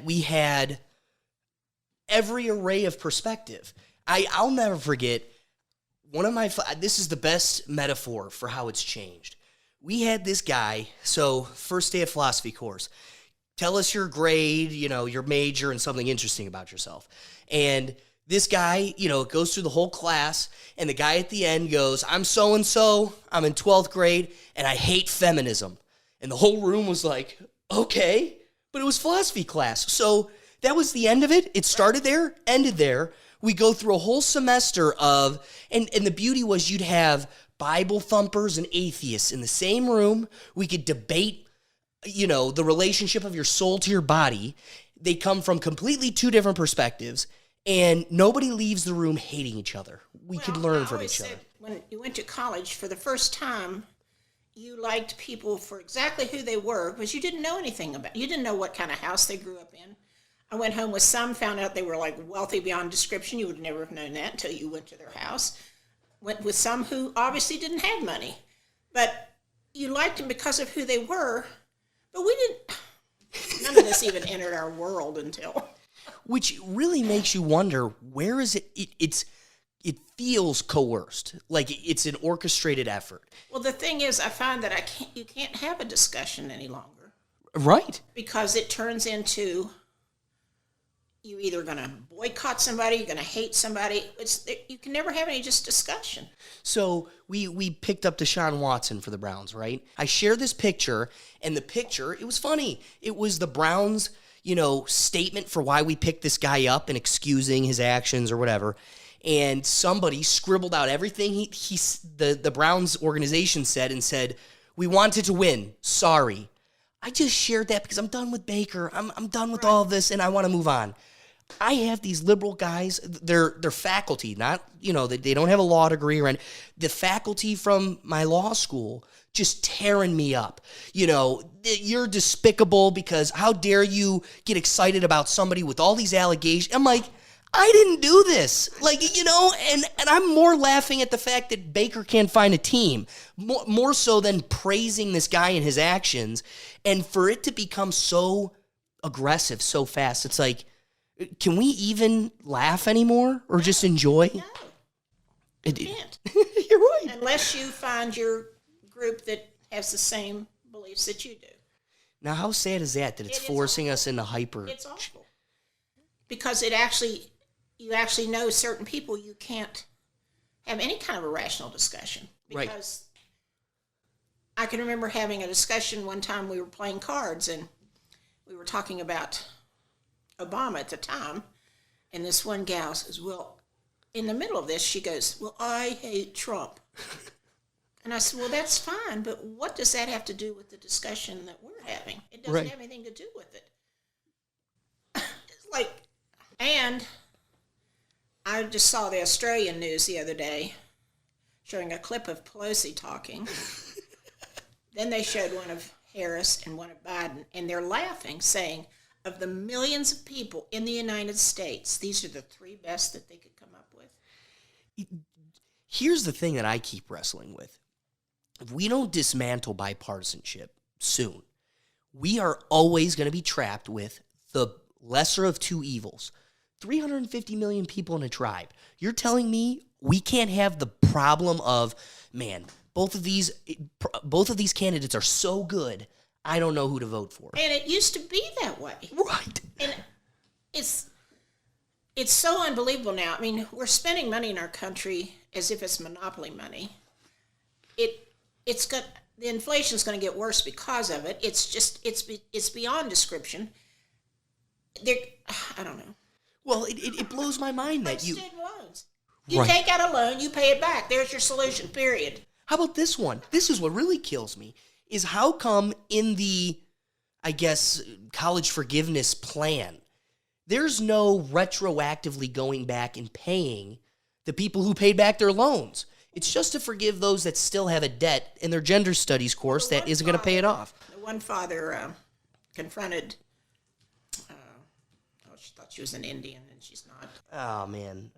we had every array of perspective. I'll never forget this is the best metaphor for how it's changed. We had this guy, so first day of philosophy course, tell us your grade, your major, and something interesting about yourself. And this guy, goes through the whole class, and the guy at the end goes, I'm so-and-so, I'm in 12th grade, and I hate feminism. And the whole room was like, okay, but it was philosophy class. So that was the end of it. It started there, ended there. We go through a whole semester of, and the beauty was you'd have Bible thumpers and atheists in the same room. We could debate, the relationship of your soul to your body. They come from completely two different perspectives, and nobody leaves the room hating each other. We could learn from each other. When you went to college, for the first time, you liked people for exactly who they were, because you didn't know anything about. You didn't know what kind of house they grew up in. I went home with some, found out they were like wealthy beyond description. You would never have known that until you went to their house. Went with some who obviously didn't have money, but you liked them because of who they were. But we didn't. None of this even entered our world until. Which really makes you wonder, where is it? It feels coerced, like it's an orchestrated effort. Well, the thing is, I find that you can't have a discussion any longer. Right. Because it turns into, you're either going to boycott somebody, you're going to hate somebody. You can never have any just discussion. So we picked up Deshaun Watson for the Browns, right? I shared this picture, and the picture, it was funny. It was the Browns, statement for why we picked this guy up and excusing his actions or whatever. And somebody scribbled out everything the Browns organization said and said, we wanted to win. Sorry. I just shared that because I'm done with Baker. I'm done with all of this, and I want to move on. I have these liberal guys, they're faculty, not, they don't have a law degree or anything. The faculty from my law school just tearing me up. You're despicable because how dare you get excited about somebody with all these allegations. I'm like, I didn't do this. And I'm more laughing at the fact that Baker can't find a team, more so than praising this guy and his actions. And for it to become so aggressive so fast, it's like, can we even laugh anymore or just enjoy? No, you can't. You're right. Unless you find your group that has the same beliefs that you do. Now, how sad is that it's forcing us into hyper? It's awful. Because you actually know certain people you can't have any kind of a rational discussion. Because I can remember having a discussion one time, we were playing cards, and we were talking about Obama at the time, and this one gal says, well, in the middle of this, she goes, well, I hate Trump. And I said, well, that's fine, but what does that have to do with the discussion that we're having? It doesn't have anything to do with it. It's like, and I just saw the Australian news the other day showing a clip of Pelosi talking. Then they showed one of Harris and one of Biden, and they're laughing, saying, of the millions of people in the United States, these are the three best that they could come up with. Here's the thing that I keep wrestling with. If we don't dismantle bipartisanship soon, we are always going to be trapped with the lesser of two evils. 350 million people in a tribe. You're telling me we can't have the problem of, man, both of these candidates are so good, I don't know who to vote for. And it used to be that way. Right. And it's so unbelievable now. I mean, we're spending money in our country as if it's monopoly money. The inflation's going to get worse because of it. It's beyond description. I don't know. Well, it blows my mind that student loans. You take out a loan, you pay it back. There's your solution, period. How about this one? This is what really kills me, is how come in the, college forgiveness plan, there's no retroactively going back and paying the people who paid back their loans. It's just to forgive those that still have a debt in their gender studies course that isn't going to pay it off. The one father confronted, she thought she was an Indian, and she's not. Oh, man.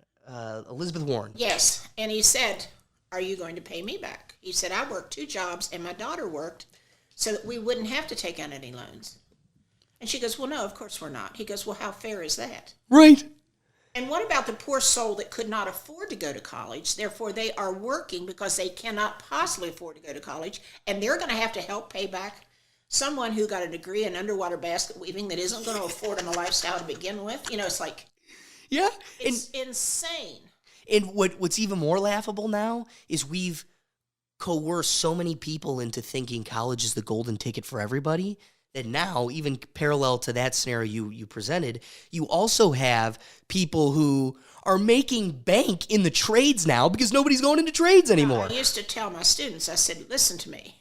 Elizabeth Warren. Yes, and he said, are you going to pay me back? He said, I worked 2 jobs, and my daughter worked, so that we wouldn't have to take out any loans. And she goes, well, no, of course we're not. He goes, well, how fair is that? Right. And what about the poor soul that could not afford to go to college? Therefore, they are working because they cannot possibly afford to go to college, and they're going to have to help pay back someone who got a degree in underwater basket weaving that isn't going to afford them a lifestyle to begin with. It's like, yeah, it's insane. And what's even more laughable now is we've coerced so many people into thinking college is the golden ticket for everybody that now, even parallel to that scenario you presented, you also have people who are making bank in the trades now because nobody's going into trades anymore. I used to tell my students, I said, listen to me.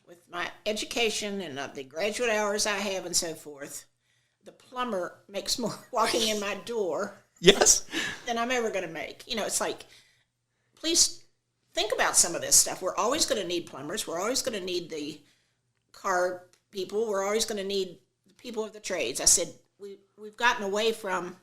With my education and the graduate hours I have and so forth, the plumber makes more walking in my door yes, than I'm ever going to make. It's like, please think about some of this stuff. We're always going to need plumbers. We're always going to need the car people. We're always going to need the people of the trades. I said, we've gotten away from,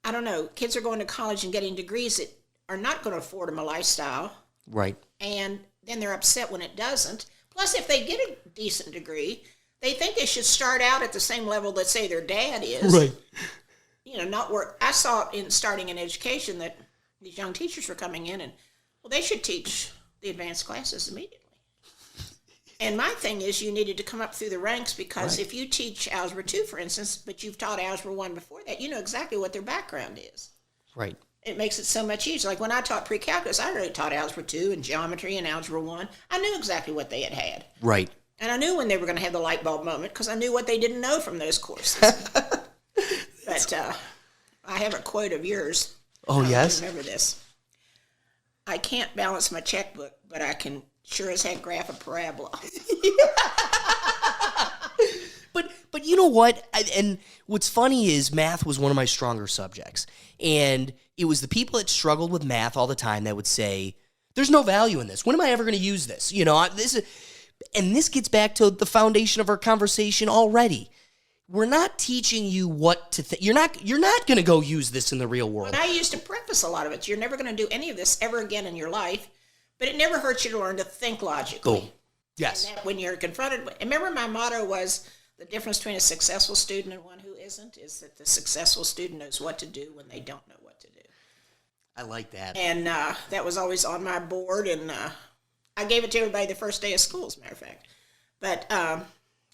I don't know, kids are going to college and getting degrees that are not going to afford them a lifestyle. right. And then they're upset when it doesn't. Plus, if they get a decent degree, they think they should start out at the same level that, say, their dad is. Right. Not work. I saw in starting in education that these young teachers were coming in and, well, they should teach the advanced classes immediately. And my thing is, you needed to come up through the ranks because if you teach Algebra 2, for instance, but you've taught Algebra 1 before that, you know exactly what their background is. Right. It makes it so much easier. Like when I taught pre-calculus, I already taught Algebra 2 and Geometry and Algebra 1. I knew exactly what they had. Right. And I knew when they were going to have the light bulb moment because I knew what they didn't know from those courses. But I have a quote of yours. Oh, yes? Remember this. I can't balance my checkbook, but I can sure as heck graph a parabola. But you know what? And what's funny is math was one of my stronger subjects. And it was the people that struggled with math all the time that would say, there's no value in this. When am I ever going to use this? And this gets back to the foundation of our conversation already. We're not teaching you what to think. You're not going to go use this in the real world. But I used to preface a lot of it. You're never going to do any of this ever again in your life, but it never hurts you to learn to think logically. Cool. Yes. And that when you're confronted, remember my motto was the difference between a successful student and one who isn't is that the successful student knows what to do when they don't know what to do. I like that. And that was always on my board, and I gave it to everybody the first day of school, as a matter of fact. But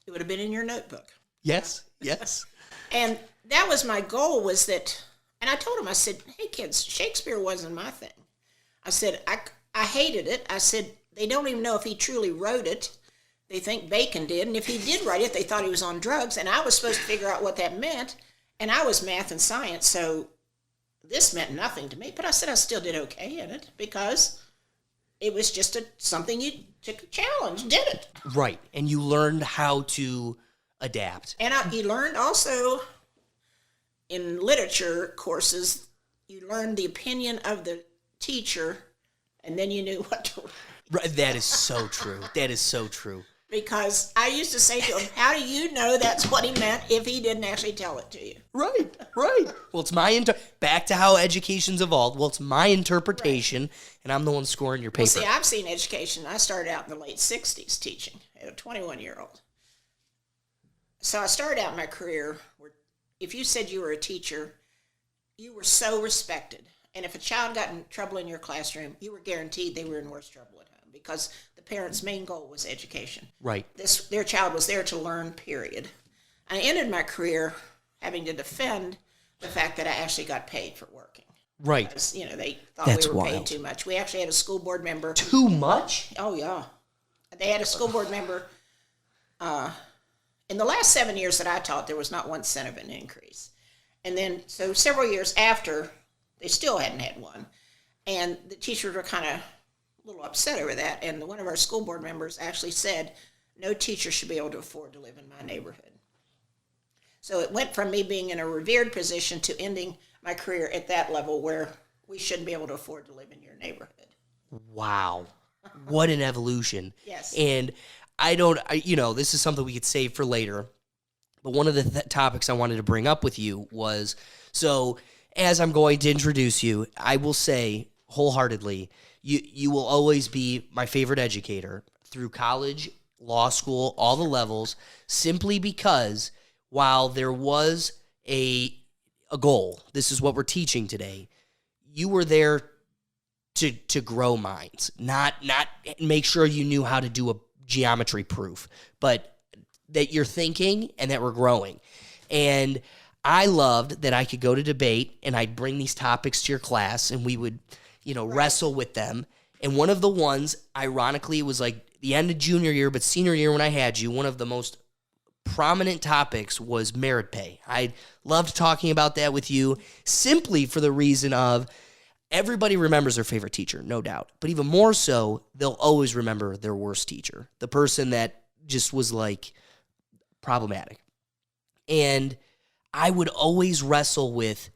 it would have been in your notebook. Yes. Yes. And that was my goal, was that, and I told them, I said, hey kids, Shakespeare wasn't my thing. I said, I hated it. I said, they don't even know if he truly wrote it. They think Bacon did. And if he did write it, they thought he was on drugs. And I was supposed to figure out what that meant. And I was math and science, so this meant nothing to me. But I said I still did okay in it because it was just something you took a challenge, did it. Right. And you learned how to adapt. And you learned also in literature courses, you learned the opinion of the teacher, and then you knew what to write. Right. That is so true. That is so true. Because I used to say to him, how do you know that's what he meant if he didn't actually tell it to you? Right. Well, it's my back to how education's evolved. Well, it's my interpretation, and I'm the one scoring your paper. Well, see, I've seen education. I started out in the late 60s teaching at a 21-year-old. So I started out my career where if you said you were a teacher, you were so respected. And if a child got in trouble in your classroom, you were guaranteed they were in worse trouble at home because the parents' main goal was education. Right. Their child was there to learn, period. I ended my career having to defend the fact that I actually got paid for working. Right. Because, they thought That's we were wild. paid too much. We actually had a school board member. Too much? Oh, yeah. They had a school board member. In the last 7 years that I taught, there was not 1 cent of an increase. And then, so several years after, they still hadn't had one. And the teachers were kind of a little upset over that. And one of our school board members actually said, no teacher should be able to afford to live in my neighborhood. So it went from me being in a revered position to ending my career at that level where we shouldn't be able to afford to live in your neighborhood. Wow. What an evolution. Yes. And this is something we could save for later. But one of the topics I wanted to bring up with you was, so as I'm going to introduce you, I will say wholeheartedly, you will always be my favorite educator through college, law school, all the levels, simply because while there was a goal, this is what we're teaching today, you were there to grow minds, not make sure you knew how to do a geometry proof, but that you're thinking and that we're growing. And I loved that I could go to debate and I'd bring these topics to your class and we would, wrestle with them. And one of the ones, ironically, was like the end of junior year, but senior year when I had you, one of the most prominent topics was merit pay. I loved talking about that with you simply for the reason of everybody remembers their favorite teacher, no doubt. But even more so, they'll always remember their worst teacher, the person that just was like problematic. And I would always wrestle with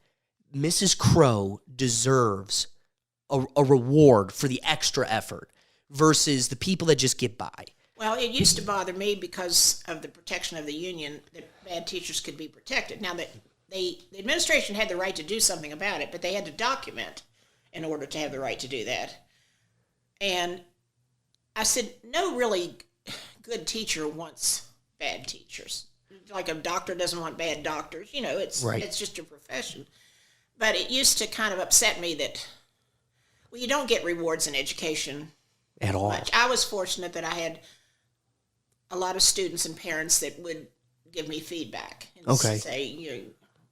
Mrs. Crow deserves a reward for the extra effort versus the people that just get by. Well, it used to bother me because of the protection of the union that bad teachers could be protected. Now that the administration had the right to do something about it, but they had to document in order to have the right to do that. And I said, no really good teacher wants bad teachers. Like a doctor doesn't want bad doctors. It's just a profession. But it used to kind of upset me that, you don't get rewards in education at all. Much. I was fortunate that I had a lot of students and parents that would give me feedback and say,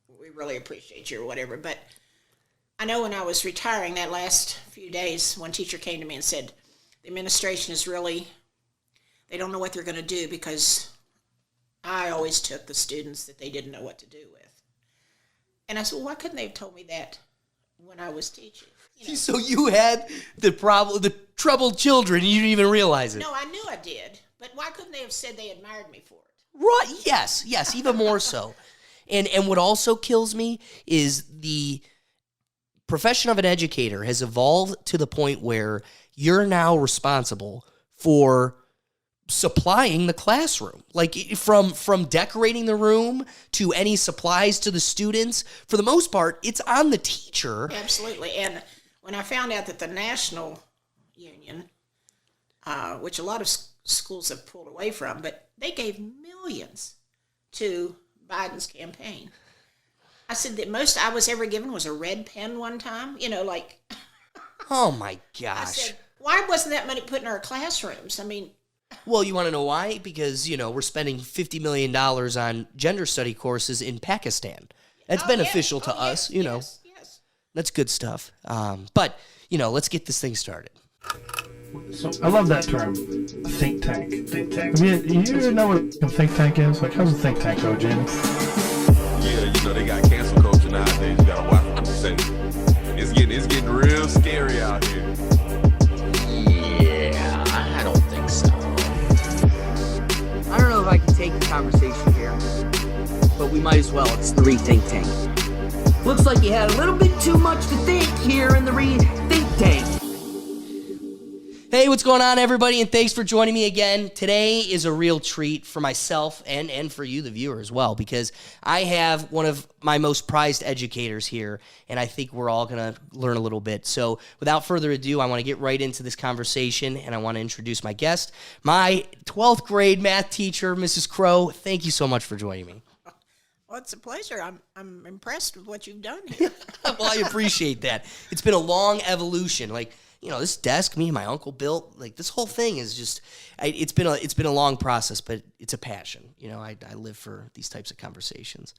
we really appreciate you or whatever. But I know when I was retiring that last few days, one teacher came to me and said, the administration is really, they don't know what they're going to do because I always took the students that they didn't know what to do with. And I said, well, why couldn't they have told me that when I was teaching? So you had the troubled children, and you didn't even realize it. No, I knew I did, but why couldn't they have said they admired me for it? Right, yes, even more so. And what also kills me is the profession of an educator has evolved to the point where you're now responsible for supplying the classroom, like from decorating the room to any supplies to the students. For the most part, it's on the teacher. Absolutely. And when I found out that the national union, which a lot of schools have pulled away from, but they gave millions to Biden's campaign. I said that most I was ever given was a red pen one time, Oh my gosh. I said, why wasn't that money put in our classrooms? I mean, well, you want to know why? Because, we're spending $50 million on gender study courses in Pakistan. That's beneficial to us, Yes. That's good stuff. But, let's get this thing started. So I love that term, think tank. Think tank. You know what a think tank is? Like, how's a think tank go, Jamie? Yeah, they got cancel culture nowadays. You gotta watch what you say. It's getting real scary out here. Yeah, I don't think so. I don't know if I can take the conversation here, but we might as well. It's the Rethink Tank. Looks like you had a little bit too much to think here in the Rethink Tank. Hey, what's going on, everybody, and thanks for joining me again. Today is a real treat for myself and for you, the viewer, as well, because I have one of my most prized educators here, and I think we're all going to learn a little bit. So without further ado, I want to get right into this conversation, and I want to introduce my guest, my 12th grade math teacher, Mrs. Crow. Thank you so much for joining me. well, it's a pleasure. I'm impressed with what you've done here. Well, I appreciate that. It's been a long evolution. This desk me and my uncle built, this whole thing is just, it's been a long process, but it's a passion. I live for these types of conversations.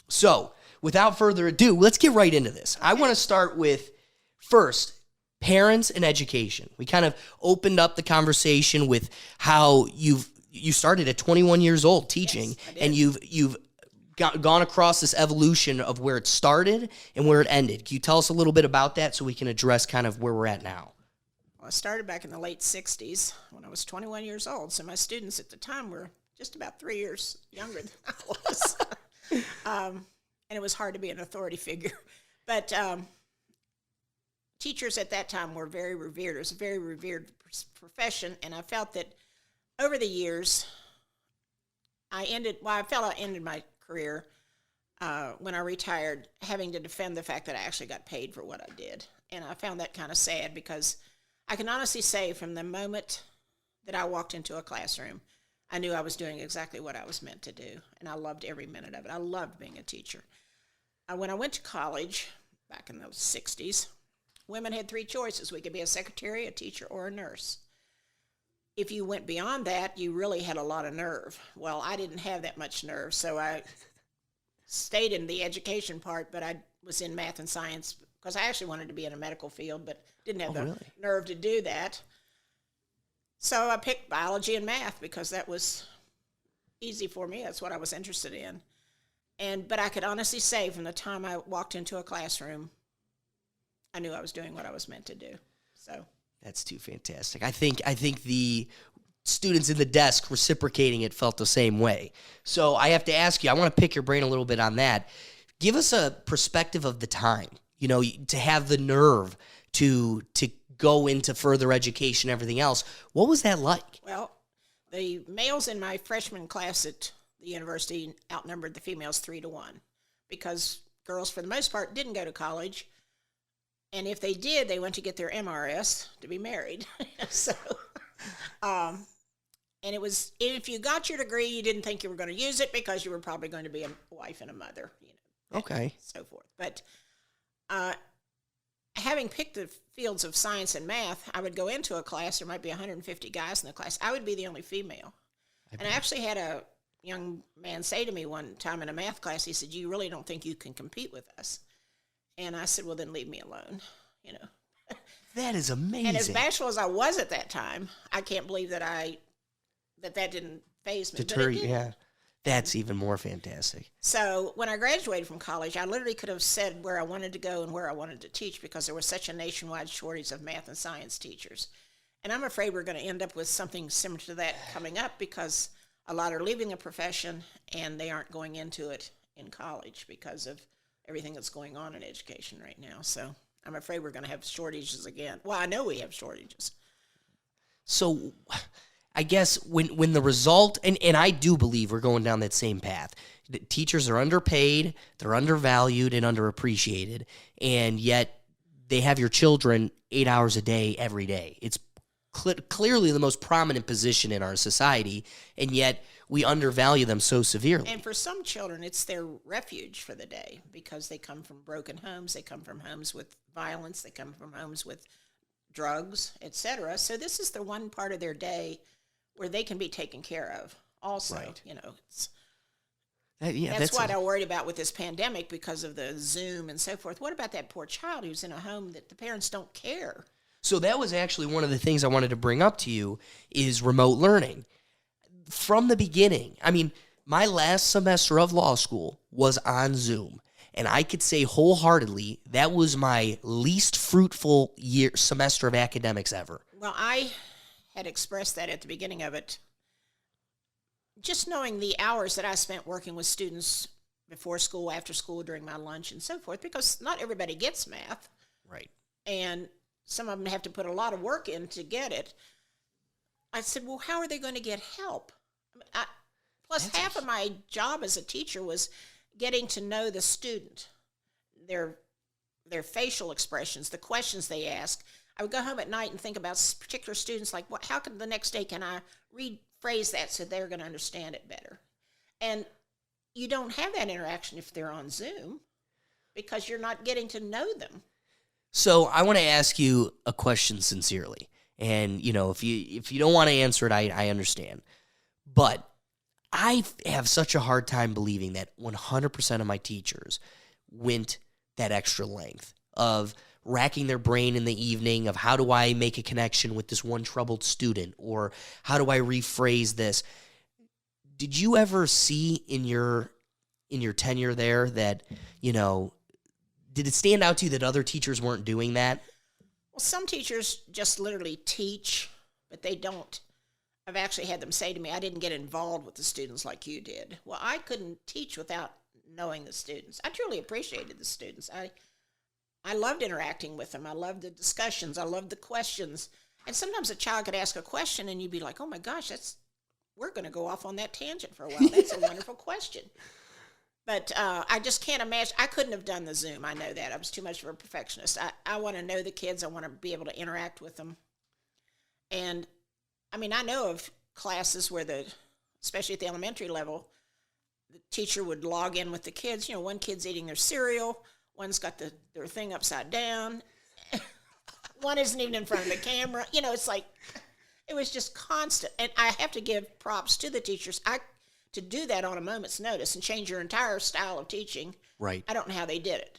So without further ado, let's get right into this. Okay. I want to start with, first, parents and education. We kind of opened up the conversation with how you started at 21 years old teaching, yes, and you've gone across this evolution of where it started and where it ended. Can you tell us a little bit about that so we can address kind of where we're at now? Well, I started back in the late 60s when I was 21 years old, so my students at the time were just about 3 years younger than I was. And it was hard to be an authority figure. But teachers at that time were very revered. It was a very revered profession, and I felt that over the years, I felt I ended my career when I retired, having to defend the fact that I actually got paid for what I did. And I found that kind of sad because I can honestly say from the moment that I walked into a classroom, I knew I was doing exactly what I was meant to do, and I loved every minute of it. I loved being a teacher. When I went to college, back in the 60s, women had 3 choices. We could be a secretary, a teacher, or a nurse. If you went beyond that, you really had a lot of nerve. Well, I didn't have that much nerve, so I stayed in the education part, but I was in math and science because I actually wanted to be in a medical field, but didn't have the nerve to do that. So I picked biology and math because that was easy for me. That's what I was interested in. But I could honestly say from the time I walked into a classroom, I knew I was doing what I was meant to do. So that's too fantastic. I think the students in the desk reciprocating it felt the same way. So I have to ask you, I want to pick your brain a little bit on that. Give us a perspective of the time, to have the nerve to go into further education, everything else. What was that like? Well, the males in my freshman class at the university outnumbered the females 3-1 because girls, for the most part, didn't go to college. And if they did, they went to get their MRS to be married. So, and it was, if you got your degree, you didn't think you were going to use it because you were probably going to be a wife and a mother, Okay. so forth. But having picked the fields of science and math, I would go into a class, there might be 150 guys in the class. I would be the only female. And I actually had a young man say to me one time in a math class, he said, "You really don't think you can compete with us?" And I said, "Well, then leave me alone," That is amazing. And as bashful as I was at that time, I can't believe that that didn't faze me. Deter you, yeah. That's even more fantastic. So when I graduated from college, I literally could have said where I wanted to go and where I wanted to teach because there was such a nationwide shortage of math and science teachers. And I'm afraid we're going to end up with something similar to that coming up because a lot are leaving the profession and they aren't going into it in college because of everything that's going on in education right now. So I'm afraid we're going to have shortages again. Well, I know we have shortages. So I guess when the result, and I do believe we're going down that same path. Teachers are underpaid, they're undervalued and underappreciated, and yet they have your children 8 hours a day every day. It's clearly the most prominent position in our society, and yet we undervalue them so severely. And for some children, it's their refuge for the day because they come from broken homes, they come from homes with violence, they come from homes with drugs, etc. So this is the one part of their day where they can be taken care of also. Right. That's what I worried about with this pandemic because of the Zoom and so forth. What about that poor child who's in a home that the parents don't care? So that was actually one of the things I wanted to bring up to you is remote learning. From the beginning, my last semester of law school was on Zoom, and I could say wholeheartedly that was my least fruitful semester of academics ever. Well, I had expressed that at the beginning of it. Just knowing the hours that I spent working with students before school, after school, during my lunch, and so forth, because not everybody gets math. Right. And some of them have to put a lot of work in to get it. I said, well, how are they going to get help? Plus, half of my job as a teacher was getting to know the student, their facial expressions, the questions they ask. I would go home at night and think about particular students, like, how can the next day can I rephrase that so they're going to understand it better? And you don't have that interaction if they're on Zoom because you're not getting to know them. So I want to ask you a question sincerely. And, if you don't want to answer it, I understand. But I have such a hard time believing that 100% of my teachers went that extra length of racking their brain in the evening of how do I make a connection with this one troubled student or how do I rephrase this. Did you ever see in your tenure there that, did it stand out to you that other teachers weren't doing that? Well, some teachers just literally teach, but they don't. I've actually had them say to me, I didn't get involved with the students like you did. Well, I couldn't teach without knowing the students. I truly appreciated the students. I loved interacting with them. I loved the discussions. I loved the questions. And sometimes a child could ask a question and you'd be like, oh my gosh, we're going to go off on that tangent for a while. That's a wonderful question. But I just can't imagine. I couldn't have done the Zoom. I know that. I was too much of a perfectionist. I want to know the kids. I want to be able to interact with them. And I mean, I know of classes where especially at the elementary level, the teacher would log in with the kids. You know, one kid's eating their cereal, one's got their thing upside down, one isn't even in front of the camera. You know, it's like, it was just constant. And I have to give props to the teachers. To do that on a moment's notice and change your entire style of teaching. Right. I don't know how they did it.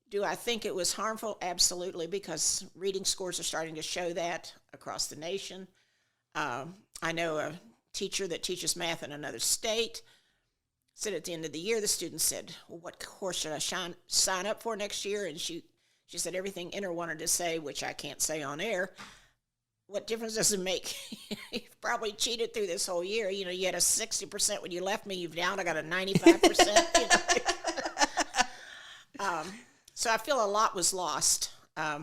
Do I think it was harmful? Absolutely, because reading scores are starting to show that across the nation. I know a teacher that teaches math in another state said at the end of the year, the student said, well, what course should I sign up for next year? And she said everything in her wanted to say, which I can't say on air. What difference does it make? You've probably cheated through this whole year. You know, you had a 60% when you left me. You've now got a 95%. You know? So I feel a lot was lost. A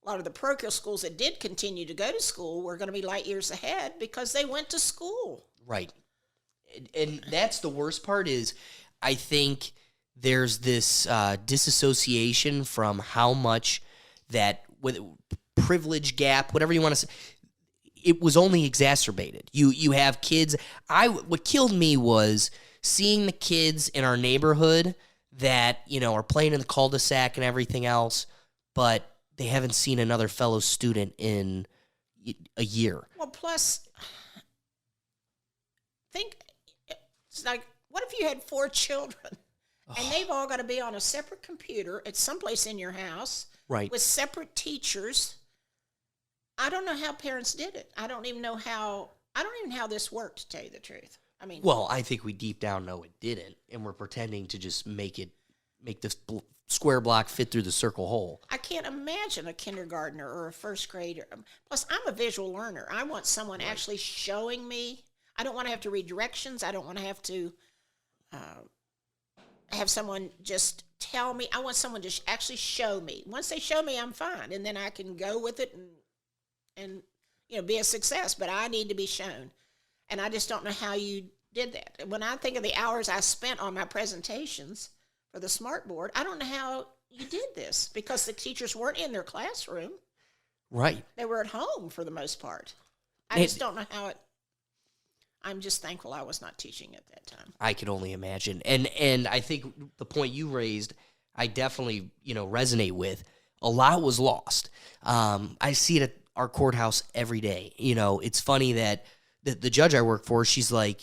lot of the parochial schools that did continue to go to school were going to be light years ahead because they went to school. Right. And that's the worst part is I think there's this disassociation from how much that with privilege gap, whatever you want to say, it was only exacerbated. You have kids. What killed me was seeing the kids in our neighborhood that, you know, are playing in the cul-de-sac and everything else, but they haven't seen another fellow student in a year. Well, plus, it's like, what if you had 4 children and they've all got to be on a separate computer at someplace in your house, right, with separate teachers? I don't know how parents did it. I don't even know how this worked, to tell you the truth. I mean, well, I think we deep down know it didn't, and we're pretending to just make this square block fit through the circle hole. I can't imagine a kindergartner or a first grader. Plus, I'm a visual learner. I want someone actually showing me. I don't want to have to read directions. I don't want to have to have someone just tell me. I want someone to actually show me. Once they show me, I'm fine, and then I can go with it and you know, be a success. But I need to be shown, and I just don't know how you did that. When I think of the hours I spent on my presentations for the smart board, I don't know how you did this because the teachers weren't in their classroom. Right. They were at home for the most part. I just don't know how it. I'm just thankful I was not teaching at that time. I could only imagine. And I think the point you raised, I definitely, you know, resonate with. A lot was lost. I see it at our courthouse every day. You know, it's funny that the judge I work for, she's like,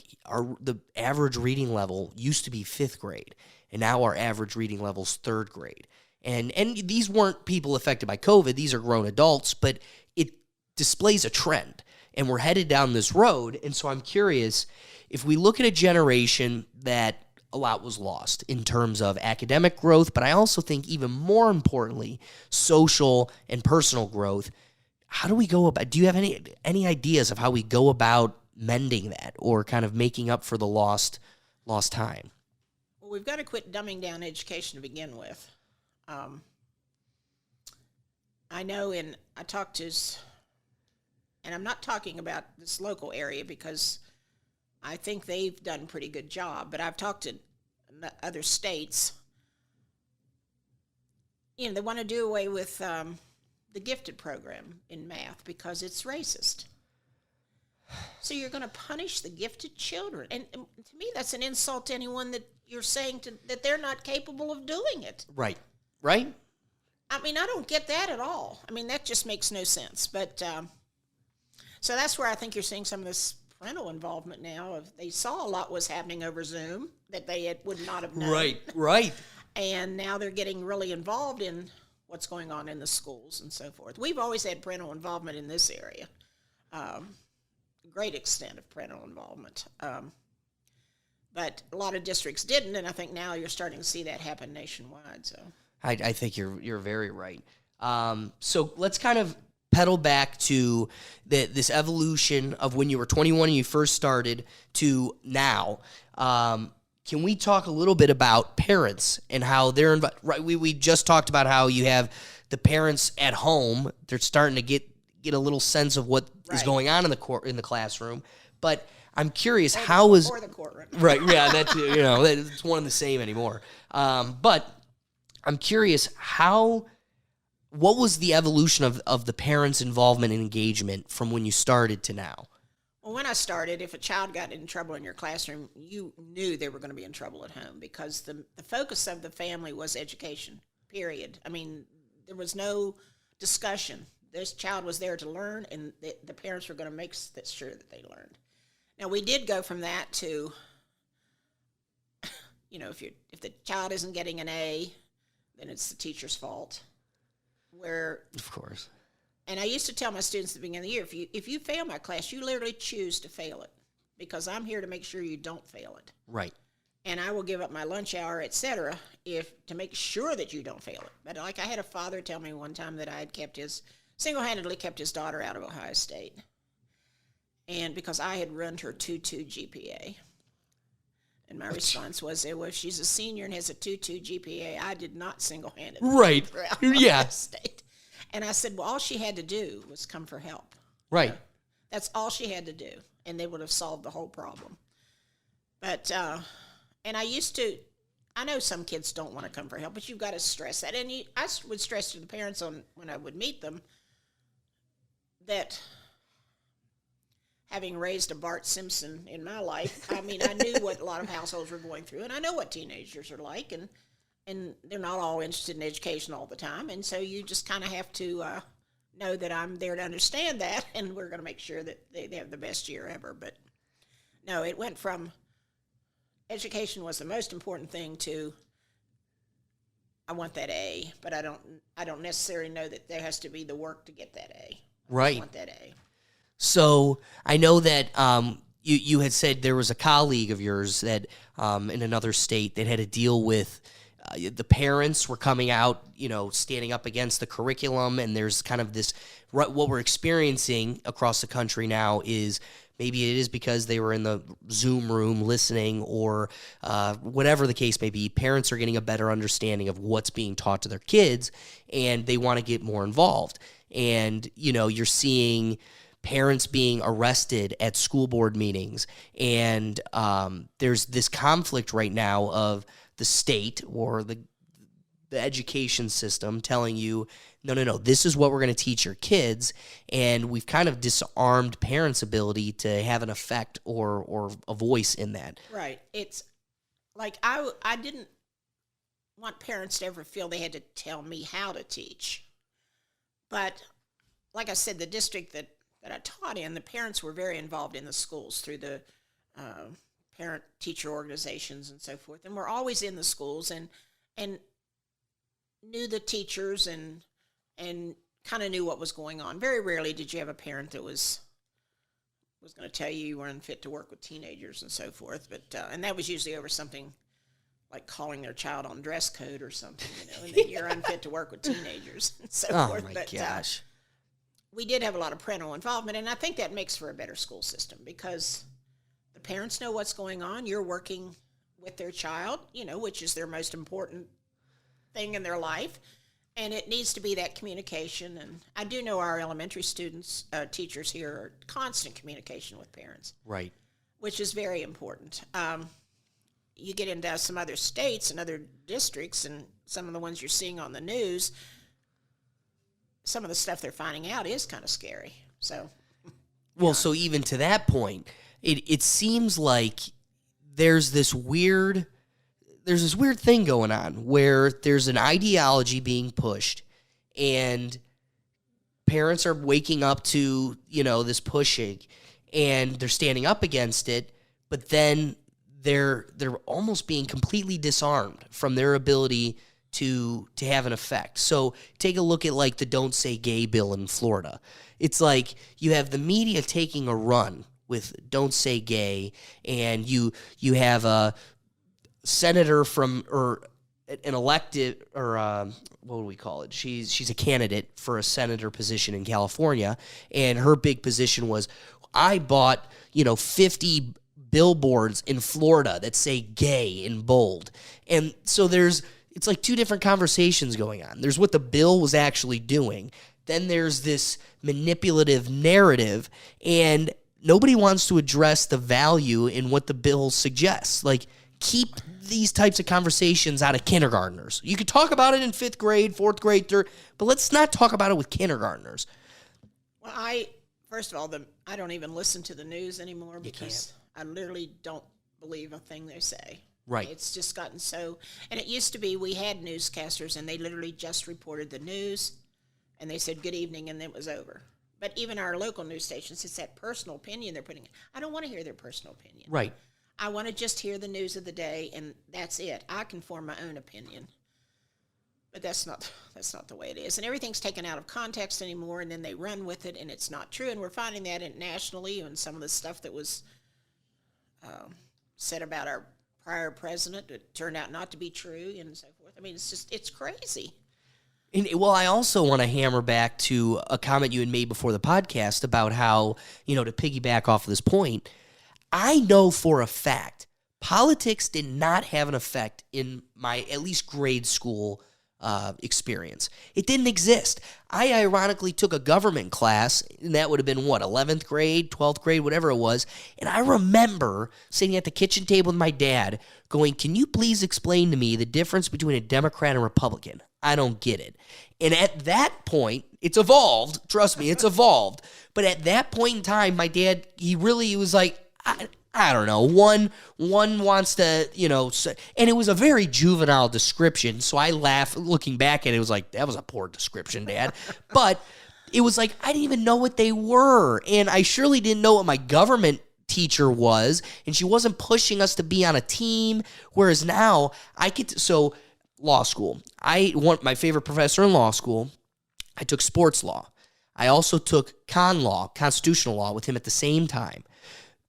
the average reading level used to be 5th grade, and now our average reading level's 3rd grade. And these weren't people affected by COVID. These are grown adults, but it displays a trend. And we're headed down this road. And so I'm curious, if we look at a generation that a lot was lost in terms of academic growth, but I also think even more importantly, social and personal growth, how do we go about, do you have any ideas of how we go about mending that or kind of making up for the lost time? Well, we've got to quit dumbing down education to begin with. I know I talked to, and I'm not talking about this local area because I think they've done a pretty good job, but I've talked to other states. You know, they want to do away with the gifted program in math because it's racist. So you're going to punish the gifted children. And to me, that's an insult to anyone that you're saying that they're not capable of doing it. Right. Right? I mean, I don't get that at all. I mean, that just makes no sense. But so that's where I think you're seeing some of this parental involvement now. They saw a lot was happening over Zoom that they would not have known. Right. And now they're getting really involved in what's going on in the schools and so forth. We've always had parental involvement in this area. Great extent of parental involvement. But a lot of districts didn't, and I think now you're starting to see that happen nationwide. So I think you're very right. So let's kind of pedal back to this evolution of when you were 21 and you first started to now. Can we talk a little bit about parents and how they're right? We just talked about how you have the parents at home. They're starting to get a little sense of what is going on in the classroom. But I'm curious, or the courtroom. Right? Yeah, that's it's one and the same anymore. But I'm curious, how what was the evolution of the parents' involvement and engagement from when you started to now? Well, when I started, if a child got in trouble in your classroom, you knew they were going to be in trouble at home because the focus of the family was education, period. I mean, there was no discussion. This child was there to learn, and the parents were going to make sure that they learned. Now, we did go from that to, if the child isn't getting an A, then it's the teacher's fault. Of course. And I used to tell my students at the beginning of the year, if you fail my class, you literally choose to fail it because I'm here to make sure you don't fail it. Right. And I will give up my lunch hour, etc., to make sure that you don't fail it. But like I had a father tell me one time that I had single-handedly kept his daughter out of Ohio State. And because I had ruined her 2.2 GPA. And my response was, well, if she's a senior and has a 2.2 GPA, I did not single-handedly Right. keep her out of Yeah. Ohio State. And I said, well, all she had to do was come for help. Right. That's all she had to do, and they would have solved the whole problem. But, and I know some kids don't want to come for help, but you've got to stress that. And I would stress to the parents when I would meet them that having raised a Bart Simpson in my life, I mean, I knew what a lot of households were going through, and I know what teenagers are like, and they're not all interested in education all the time, and so you just kind of have to know that I'm there to understand that, and we're going to make sure that they have the best year ever. But no, it went from education was the most important thing to I want that A, but I don't necessarily know that there has to be the work to get that A. Right. I want that A. So I know that you had said there was a colleague of yours that in another state that had to deal with the parents were coming out, standing up against the curriculum, and there's kind of this, what we're experiencing across the country now is maybe it is because they were in the Zoom room listening or whatever the case may be, parents are getting a better understanding of what's being taught to their kids, and they want to get more involved. And, you're seeing parents being arrested at school board meetings, and there's this conflict right now of the state or the education system telling you, no, this is what we're going to teach your kids, and we've kind of disarmed parents' ability to have an effect or a voice in that. Right. It's like I didn't want parents to ever feel they had to tell me how to teach. But like I said, the district that I taught in, the parents were very involved in the schools through the parent-teacher organizations and so forth, and we're always in the schools and knew the teachers and kind of knew what was going on. Very rarely did you have a parent that was going to tell you were unfit to work with teenagers and so forth, but and that was usually over something like calling their child on dress code or something, and that you're unfit to work with teenagers and so forth. Oh my but, gosh. We did have a lot of parental involvement, and I think that makes for a better school system because the parents know what's going on. You're working with their child, which is their most important thing in their life, and it needs to be that communication. And I do know our elementary students, teachers here, are constant communication with parents. Right. Which is very important. You get into some other states and other districts, and some of the ones you're seeing on the news, some of the stuff they're finding out is kind of scary. So, well, so even to that point, it seems like there's this weird thing going on where there's an ideology being pushed, and parents are waking up to this pushing, and they're standing up against it, but then they're almost being completely disarmed from their ability to have an effect. So take a look at like the Don't Say Gay bill in Florida. It's like you have the media taking a run with Don't Say Gay, and you have a senator or an elected, or what do we call it? She's a candidate for a senator position in California, and her big position was, I bought 50 billboards in Florida that say gay in bold. And so it's like two different conversations going on. There's what the bill was actually doing. Then there's this manipulative narrative, and nobody wants to address the value in what the bill suggests. Like, keep these types of conversations out of kindergartners. You could talk about it in 5th grade, 4th grade, 3rd, but let's not talk about it with kindergartners. Well, first of all, I don't even listen to the news anymore because I literally don't believe a thing they say. Right. It's just gotten so, and it used to be we had newscasters and they literally just reported the news and they said good evening and then it was over. But even our local news stations, it's that personal opinion they're putting in. I don't want to hear their personal opinion. Right. I want to just hear the news of the day and that's it. I can form my own opinion. But that's not the way it is. And everything's taken out of context anymore and then they run with it and it's not true. And we're finding that nationally and some of the stuff that was said about our prior president, it turned out not to be true and so forth. I mean, it's crazy. And, well, I also want to hammer back to a comment you had made before the podcast about how, to piggyback off of this point, I know for a fact politics did not have an effect in my at least grade school experience. It didn't exist. I ironically took a government class, and that would have been, 11th grade, 12th grade, whatever it was, and I remember sitting at the kitchen table with my dad going, can you please explain to me the difference between a Democrat and a Republican? I don't get it. And at that point, it's evolved. Trust me, it's evolved. But at that point in time, my dad, he was like, I don't know. One wants to, and it was a very juvenile description. So I laugh looking back at it. It was like, that was a poor description, Dad. But it was like, I didn't even know what they were. And I surely didn't know what my government teacher was. And she wasn't pushing us to be on a team. Whereas now so law school. My favorite professor in law school, I took sports law. I also took constitutional law with him at the same time.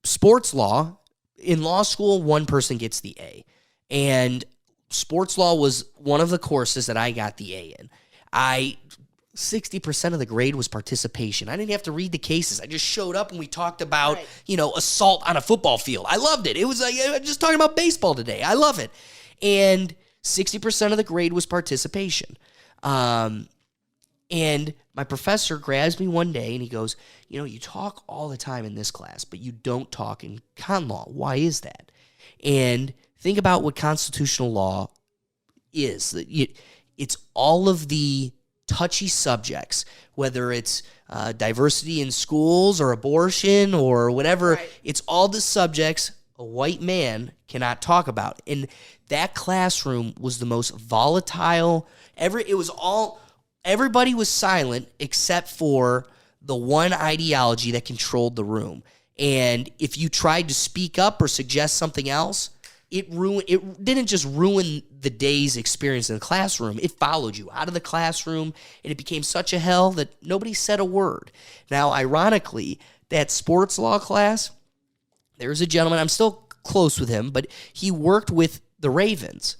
Sports law, in law school, one person gets the A. And sports law was one of the courses that I got the A in. 60% of the grade was participation. I didn't have to read the cases. I just showed up and we talked about, assault on a football field. I loved it. It was like, I'm just talking about baseball today. I love it. And 60% of the grade was participation. And my professor grabs me one day and he goes, you talk all the time in this class, but you don't talk in con law. Why is that? And think about what constitutional law is. It's all of the touchy subjects, whether it's diversity in schools or abortion or whatever. Right. It's all the subjects a white man cannot talk about. And that classroom was the most volatile. Everybody was silent except for the one ideology that controlled the room. And if you tried to speak up or suggest something else, it didn't just ruin the day's experience in the classroom. It followed you out of the classroom, and it became such a hell that nobody said a word. Now, ironically, that sports law class, there's a gentleman, I'm still close with him, but he worked with the Ravens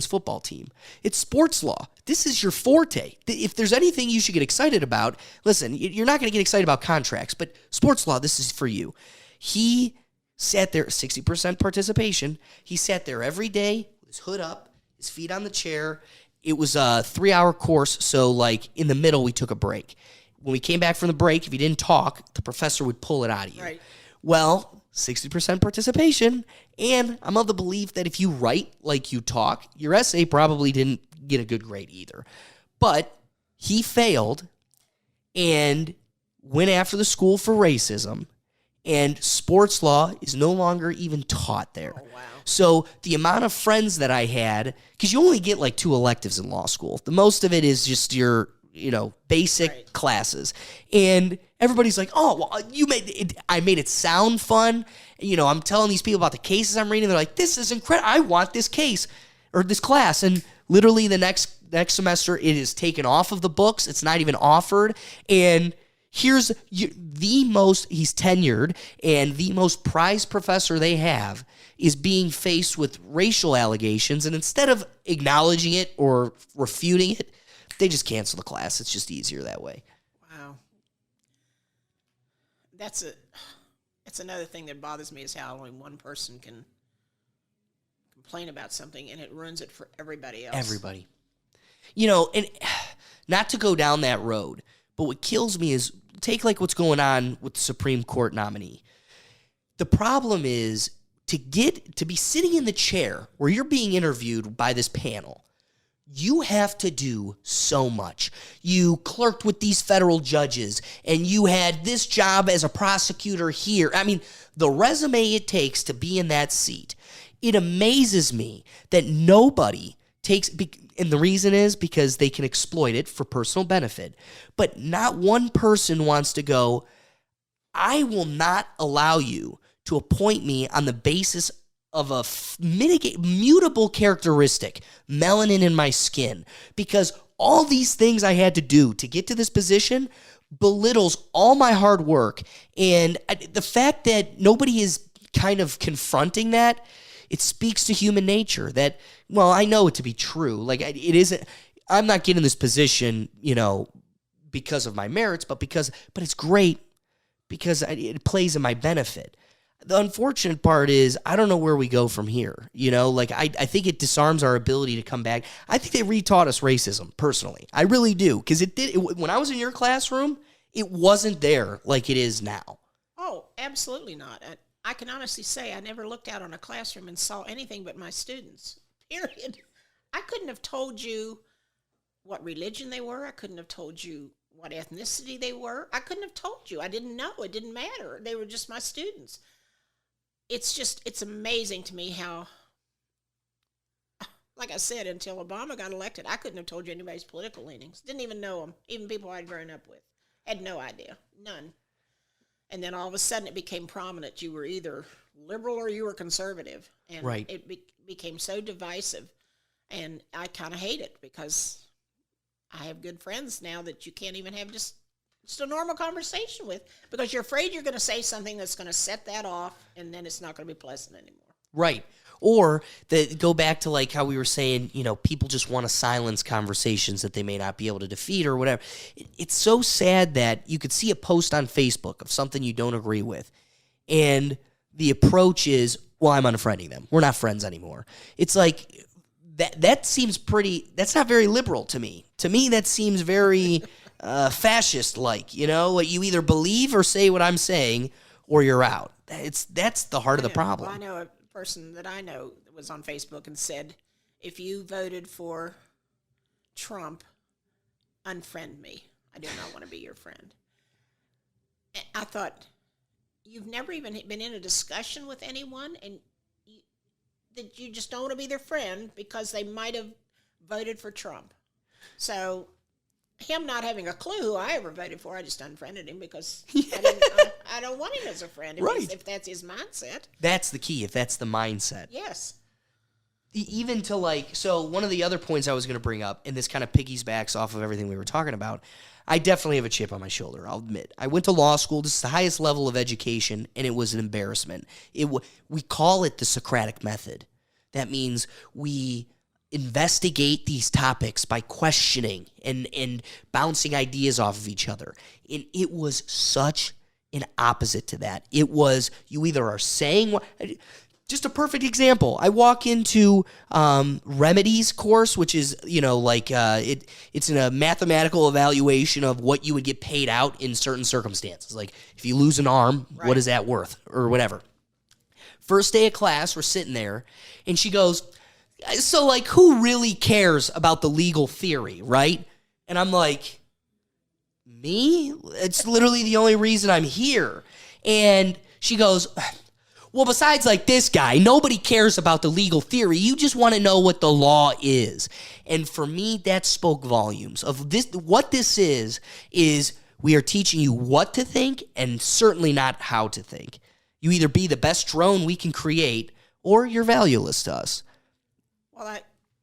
football team. It's sports law. This is your forte. If there's anything you should get excited about, listen, you're not going to get excited about contracts, but sports law, this is for you. He sat there, 60% participation. He sat there every day with his hood up, his feet on the chair. It was a 3-hour course, so like in the middle, we took a break. When we came back from the break, if you didn't talk, the professor would pull it out of you. Right. Well, 60% participation, and I'm of the belief that if you write like you talk, your essay probably didn't get a good grade either. But he failed and went after the school for racism, and sports law is no longer even taught there. Oh, wow. So the amount of friends that I had, because you only get like 2 electives in law school. The most of it is just your basic classes. And everybody's like, oh, well, I made it sound fun. I'm telling these people about the cases I'm reading. They're like, this is incredible. I want this case or this class. And literally the next semester, it is taken off of the books. It's not even offered. And he's tenured, and the most prized professor they have is being faced with racial allegations. And instead of acknowledging it or refuting it, they just cancel the class. It's just easier that way. Wow. That's another thing that bothers me is how only one person can complain about something and it ruins it for everybody else. Everybody. And not to go down that road, but what kills me is take like what's going on with the Supreme Court nominee. The problem is to be sitting in the chair where you're being interviewed by this panel, you have to do so much. You clerked with these federal judges, and you had this job as a prosecutor here. I mean, the resume it takes to be in that seat. It amazes me that nobody takes, and the reason is because they can exploit it for personal benefit, but not one person wants to go, I will not allow you to appoint me on the basis of a mutable characteristic, melanin in my skin, because all these things I had to do to get to this position belittles all my hard work. And the fact that nobody is kind of confronting that, it speaks to human nature that, well, I know it to be true. Like, it isn't, I'm not getting this position, because of my merits, but it's great because it plays in my benefit. The unfortunate part is I don't know where we go from here. I think it disarms our ability to come back. I think they retaught us racism, personally. I really do, because when I was in your classroom, it wasn't there like it is now. Oh, absolutely not. I can honestly say I never looked out on a classroom and saw anything but my students, period. I couldn't have told you what religion they were. I couldn't have told you what ethnicity they were. I couldn't have told you. I didn't know. It didn't matter. They were just my students. It's amazing to me how, like I said, until Obama got elected, I couldn't have told you anybody's political leanings. Didn't even know them. Even people I'd grown up with. Had no idea. None. And then all of a sudden it became prominent. You were either liberal or you were conservative. And right. It became so divisive. And I kind of hate it because I have good friends now that you can't even have just a normal conversation with, because you're afraid you're going to say something that's going to set that off, and then it's not going to be pleasant anymore. Right. Or go back to like how we were saying, people just want to silence conversations that they may not be able to defeat or whatever. It's so sad that you could see a post on Facebook of something you don't agree with, and the approach is, well, I'm unfriending them. We're not friends anymore. It's like, that seems that's not very liberal to me. To me, that seems very fascist-like, you either believe or say what I'm saying, or you're out. That's the heart of the problem. Well, I know a person that I know that was on Facebook and said, if you voted for Trump, unfriend me. I do not want to be your friend. And I thought, you've never even been in a discussion with anyone, and that you just don't want to be their friend because they might have voted for Trump. So him not having a clue who I ever voted for, I just unfriended him because I don't want him as a friend if that's his mindset. That's the key, if that's the mindset. Yes. Even to so one of the other points I was going to bring up, and this kind of piggybacks off of everything we were talking about, I definitely have a chip on my shoulder, I'll admit. I went to law school. This is the highest level of education, and it was an embarrassment. We call it the Socratic method. That means we investigate these topics by questioning and bouncing ideas off of each other. And it was such an opposite to that. It was, you either are saying just a perfect example. I walk into remedies course, which is, it's in a mathematical evaluation of what you would get paid out in certain circumstances. Like if you lose an arm, right, what is that worth or whatever. First day of class, we're sitting there, and she goes, so who really cares about the legal theory, right? And I'm like, me? It's literally the only reason I'm here. And she goes, well, besides this guy, nobody cares about the legal theory. You just want to know what the law is. And for me, that spoke volumes of this. What this is we are teaching you what to think and certainly not how to think. You either be the best drone we can create or you're valueless to us. Well, I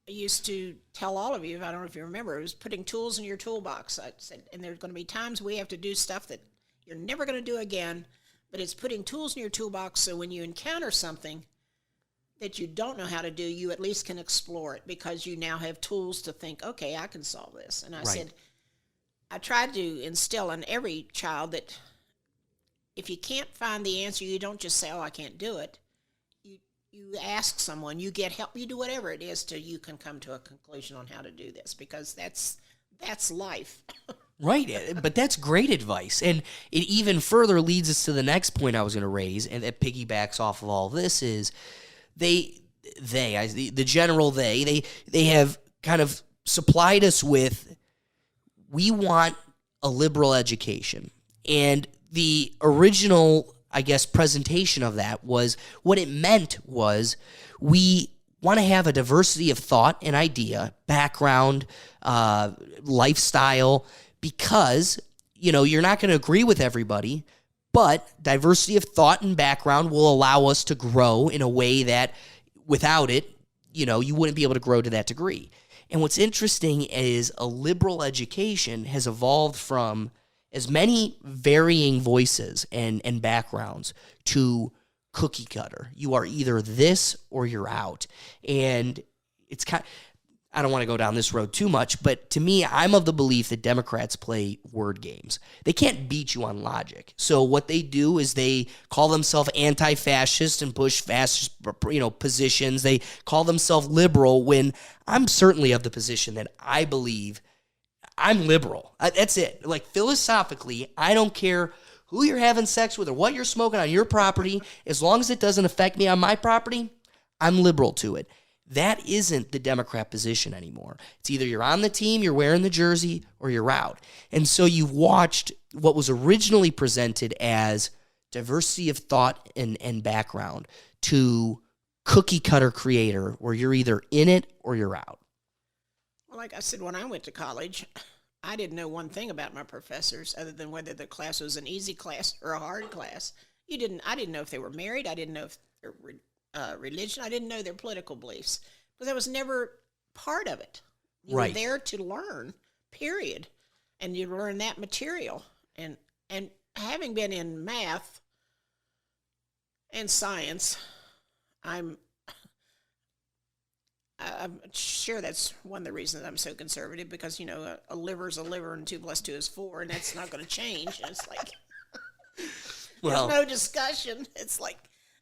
used to tell all of you, I don't know if you remember, it was putting tools in your toolbox. I said, and there's going to be times we have to do stuff that you're never going to do again, but it's putting tools in your toolbox so when you encounter something that you don't know how to do, you at least can explore it because you now have tools to think, okay, I can solve this. And I said, I tried to instill in every child that if you can't find the answer, you don't just say, oh, I can't do it. You ask someone, you get help, you do whatever it is till you can come to a conclusion on how to do this, because that's life. Right, but that's great advice, and it even further leads us to the next point I was going to raise, and that piggybacks off of all this is the general they have kind of supplied us with, we want a liberal education, and the original, I guess, presentation of that was, what it meant was, we want to have a diversity of thought and idea, background, lifestyle, because, you're not going to agree with everybody, but diversity of thought and background will allow us to grow in a way that without it, you wouldn't be able to grow to that degree. And what's interesting is a liberal education has evolved from as many varying voices and backgrounds to cookie cutter. You are either this or you're out. And it's I don't want to go down this road too much, but to me, I'm of the belief that Democrats play word games. They can't beat you on logic. So what they do is they call themselves anti-fascist and push fascist, positions. They call themselves liberal, when I'm certainly of the position that I believe I'm liberal. That's it. Like, philosophically, I don't care who you're having sex with or what you're smoking on your property. As long as it doesn't affect me on my property, I'm liberal to it. That isn't the Democrat position anymore. It's either you're on the team, you're wearing the jersey, or you're out. And so you've watched what was originally presented as diversity of thought and background to cookie cutter creator, where you're either in it or you're out. Well, like I said, when I went to college, I didn't know one thing about my professors other than whether the class was an easy class or a hard class. I didn't know if they were married. I didn't know if they were religion. I didn't know their political beliefs because I was never part of it. You were there to learn, period, and you learn that material. And having been in math and science, I'm sure that's one of the reasons I'm so conservative, because a liver's a liver and 2 + 2 is 4, and that's not going to change. And it's like there's no discussion. It's like,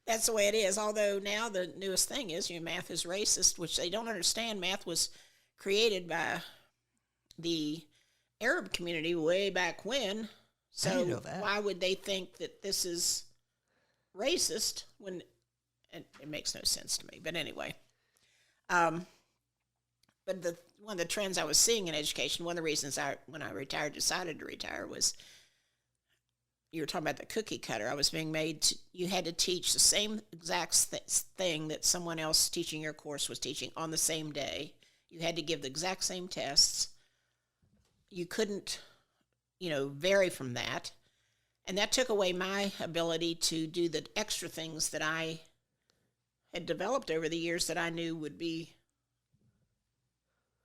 that's the way it is. Although now the newest thing is, math is racist, which they don't understand. Math was created by the Arab community way back when. So I didn't know that. Why would they think that this is racist when it makes no sense to me? But anyway, but one of the trends I was seeing in education, one of the reasons when I decided to retire was, you were talking about the cookie cutter. I was being made you had to teach the same exact thing that someone else teaching your course was teaching on the same day. You had to give the exact same tests. You couldn't, vary from that. And that took away my ability to do the extra things that I had developed over the years that I knew would be,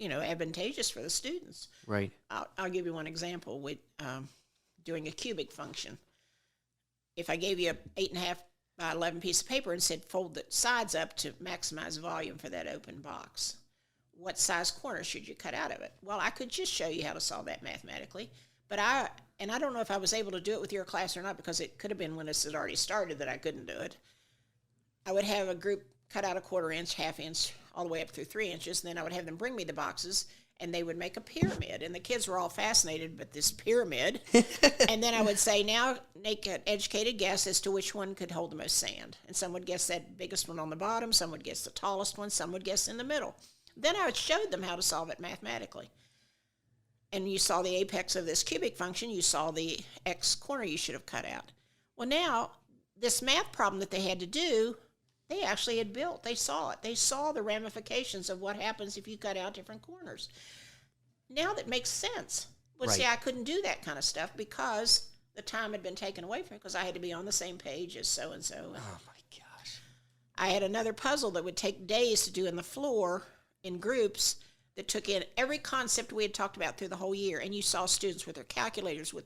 advantageous for the students. Right. I'll give you one example with doing a cubic function. If I gave you a 8.5 by 11 piece of paper and said fold the sides up to maximize volume for that open box, what size corner should you cut out of it? Well, I could just show you how to solve that mathematically, but I don't know if I was able to do it with your class or not, because it could have been when this had already started that I couldn't do it. I would have a group cut out a 1/4 inch, 1/2 inch, all the way up through 3 inches, and then I would have them bring me the boxes, and they would make a pyramid, and the kids were all fascinated with this pyramid. And then I would say, now make an educated guess as to which one could hold the most sand. And some would guess that biggest one on the bottom, some would guess the tallest one, some would guess in the middle. Then I showed them how to solve it mathematically. And you saw the apex of this cubic function, you saw the X corner you should have cut out. Well, now, this math problem that they had to do, they actually had built. They saw it. They saw the ramifications of what happens if you cut out different corners. Now that makes sense. But see, I couldn't do that kind of stuff because the time had been taken away from me, because I had to be on the same page as so-and-so. Oh, my gosh. I had another puzzle that would take days to do in the floor in groups that took in every concept we had talked about through the whole year. And you saw students with their calculators, with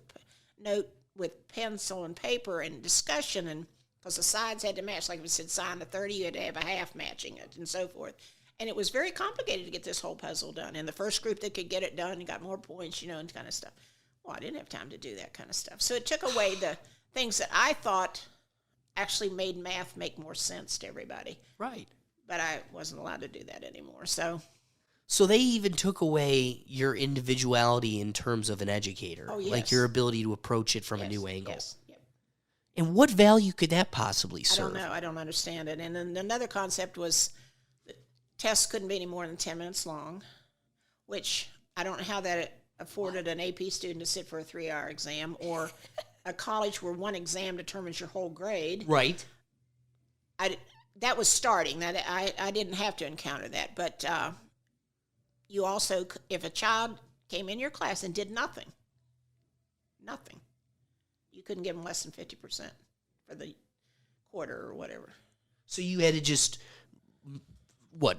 pencil and paper and discussion, and because the sides had to match. Like if it said sine to 30, you had to have a half matching it, and so forth. And it was very complicated to get this whole puzzle done. And the first group that could get it done got more points, and kind of stuff. Well, I didn't have time to do that kind of stuff. So it took away the things that I thought actually made math make more sense to everybody. Right. But I wasn't allowed to do that anymore. So So they even took away your individuality in terms of an educator. Oh, yes. Like your ability to approach it from a new angle. Yes. Yep. And what value could that possibly serve? I don't know. I don't understand it. And then another concept was that tests couldn't be any more than 10 minutes long, which I don't know how that afforded an AP student to sit for a 3-hour exam, or a college where one exam determines your whole grade. Right. That was starting. That I didn't have to encounter that. But you also, if a child came in your class and did nothing, you couldn't give them less than 50% for the quarter or whatever. So you had to just,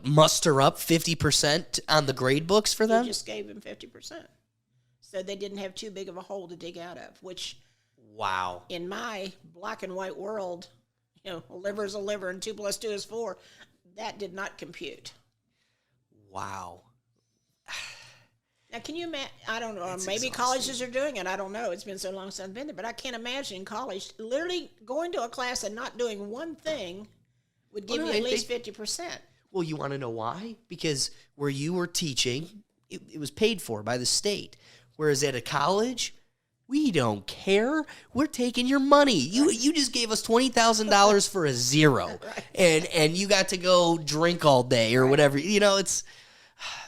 muster up 50% on the grade books for them? You just gave them 50%. So they didn't have too big of a hole to dig out of, which, wow. in my black and white world, a liver is a liver and 2 + 2 is 4. That did not compute. Wow. Now, can you imagine? I don't know. It's Maybe exhausting. Colleges are doing it. I don't know. It's been so long since I've been there. But I can't imagine college literally going to a class and not doing one thing would give you at least 50%. Well, you want to know why? Because where you were teaching, it was paid for by the state. Whereas at a college, we don't care. We're taking your money. You just gave us $20,000 for a zero, and you got to go drink all day or whatever. It's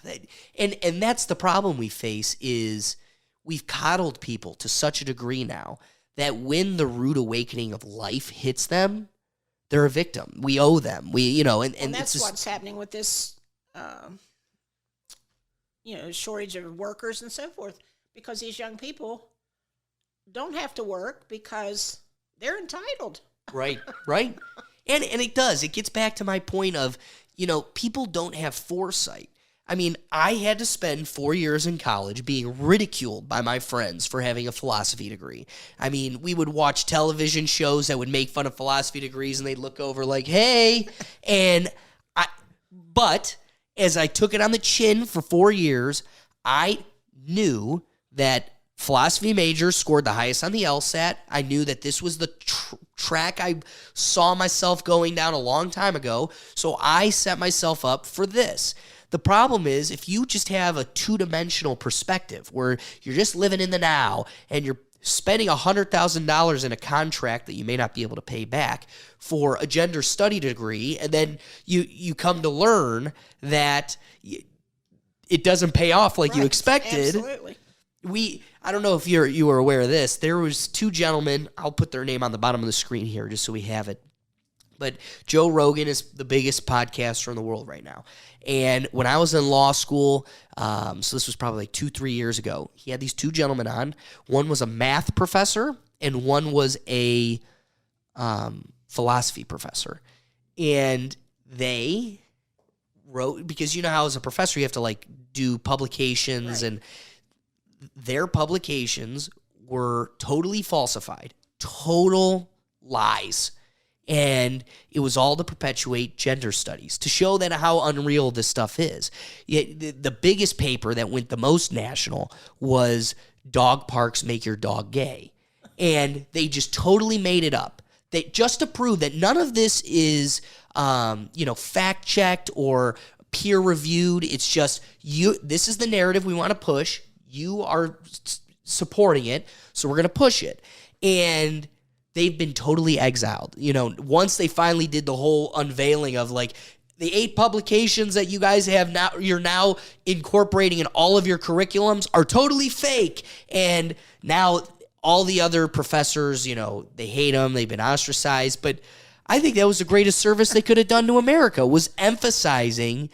and that's the problem we face is we've coddled people to such a degree now that when the rude awakening of life hits them, they're a victim. We owe them. And that's it's what's happening with this, shortage of workers and so forth, because these young people don't have to work because they're entitled. Right. And it does. It gets back to my point of, people don't have foresight. I mean, I had to spend 4 years in college being ridiculed by my friends for having a philosophy degree. I mean, we would watch television shows that would make fun of philosophy degrees, and they'd look over like, hey, but as I took it on the chin for 4 years, I knew that philosophy majors scored the highest on the LSAT. I knew that this was the track I saw myself going down a long time ago, so I set myself up for this. The problem is if you just have a two-dimensional perspective where you're just living in the now and you're spending $100,000 in a contract that you may not be able to pay back for a gender study degree, and then you come to learn that it doesn't pay off like you expected. Absolutely. I don't know if you were aware of this. There was 2 gentlemen. I'll put their name on the bottom of the screen here just so we have it. But Joe Rogan is the biggest podcaster in the world right now. And when I was in law school, so this was probably like 2-3 years ago, he had these 2 gentlemen on. One was a math professor and one was a philosophy professor. And they wrote, because you know how as a professor you have to like do publications, and their publications were totally falsified, total lies. And it was all to perpetuate gender studies, to show that how unreal this stuff is. Yet the biggest paper that went the most national was Dog Parks Make Your Dog Gay. And they just totally made it up. Just to prove that none of this is fact-checked or peer-reviewed. It's just, this is the narrative we want to push. You are supporting it, so we're going to push it. And they've been totally exiled. Once they finally did the whole unveiling of like the 8 publications that you guys have now, you're now incorporating in all of your curriculums are totally fake. And now all the other professors, they hate them. They've been ostracized. But I think that was the greatest service they could have done to America, was emphasizing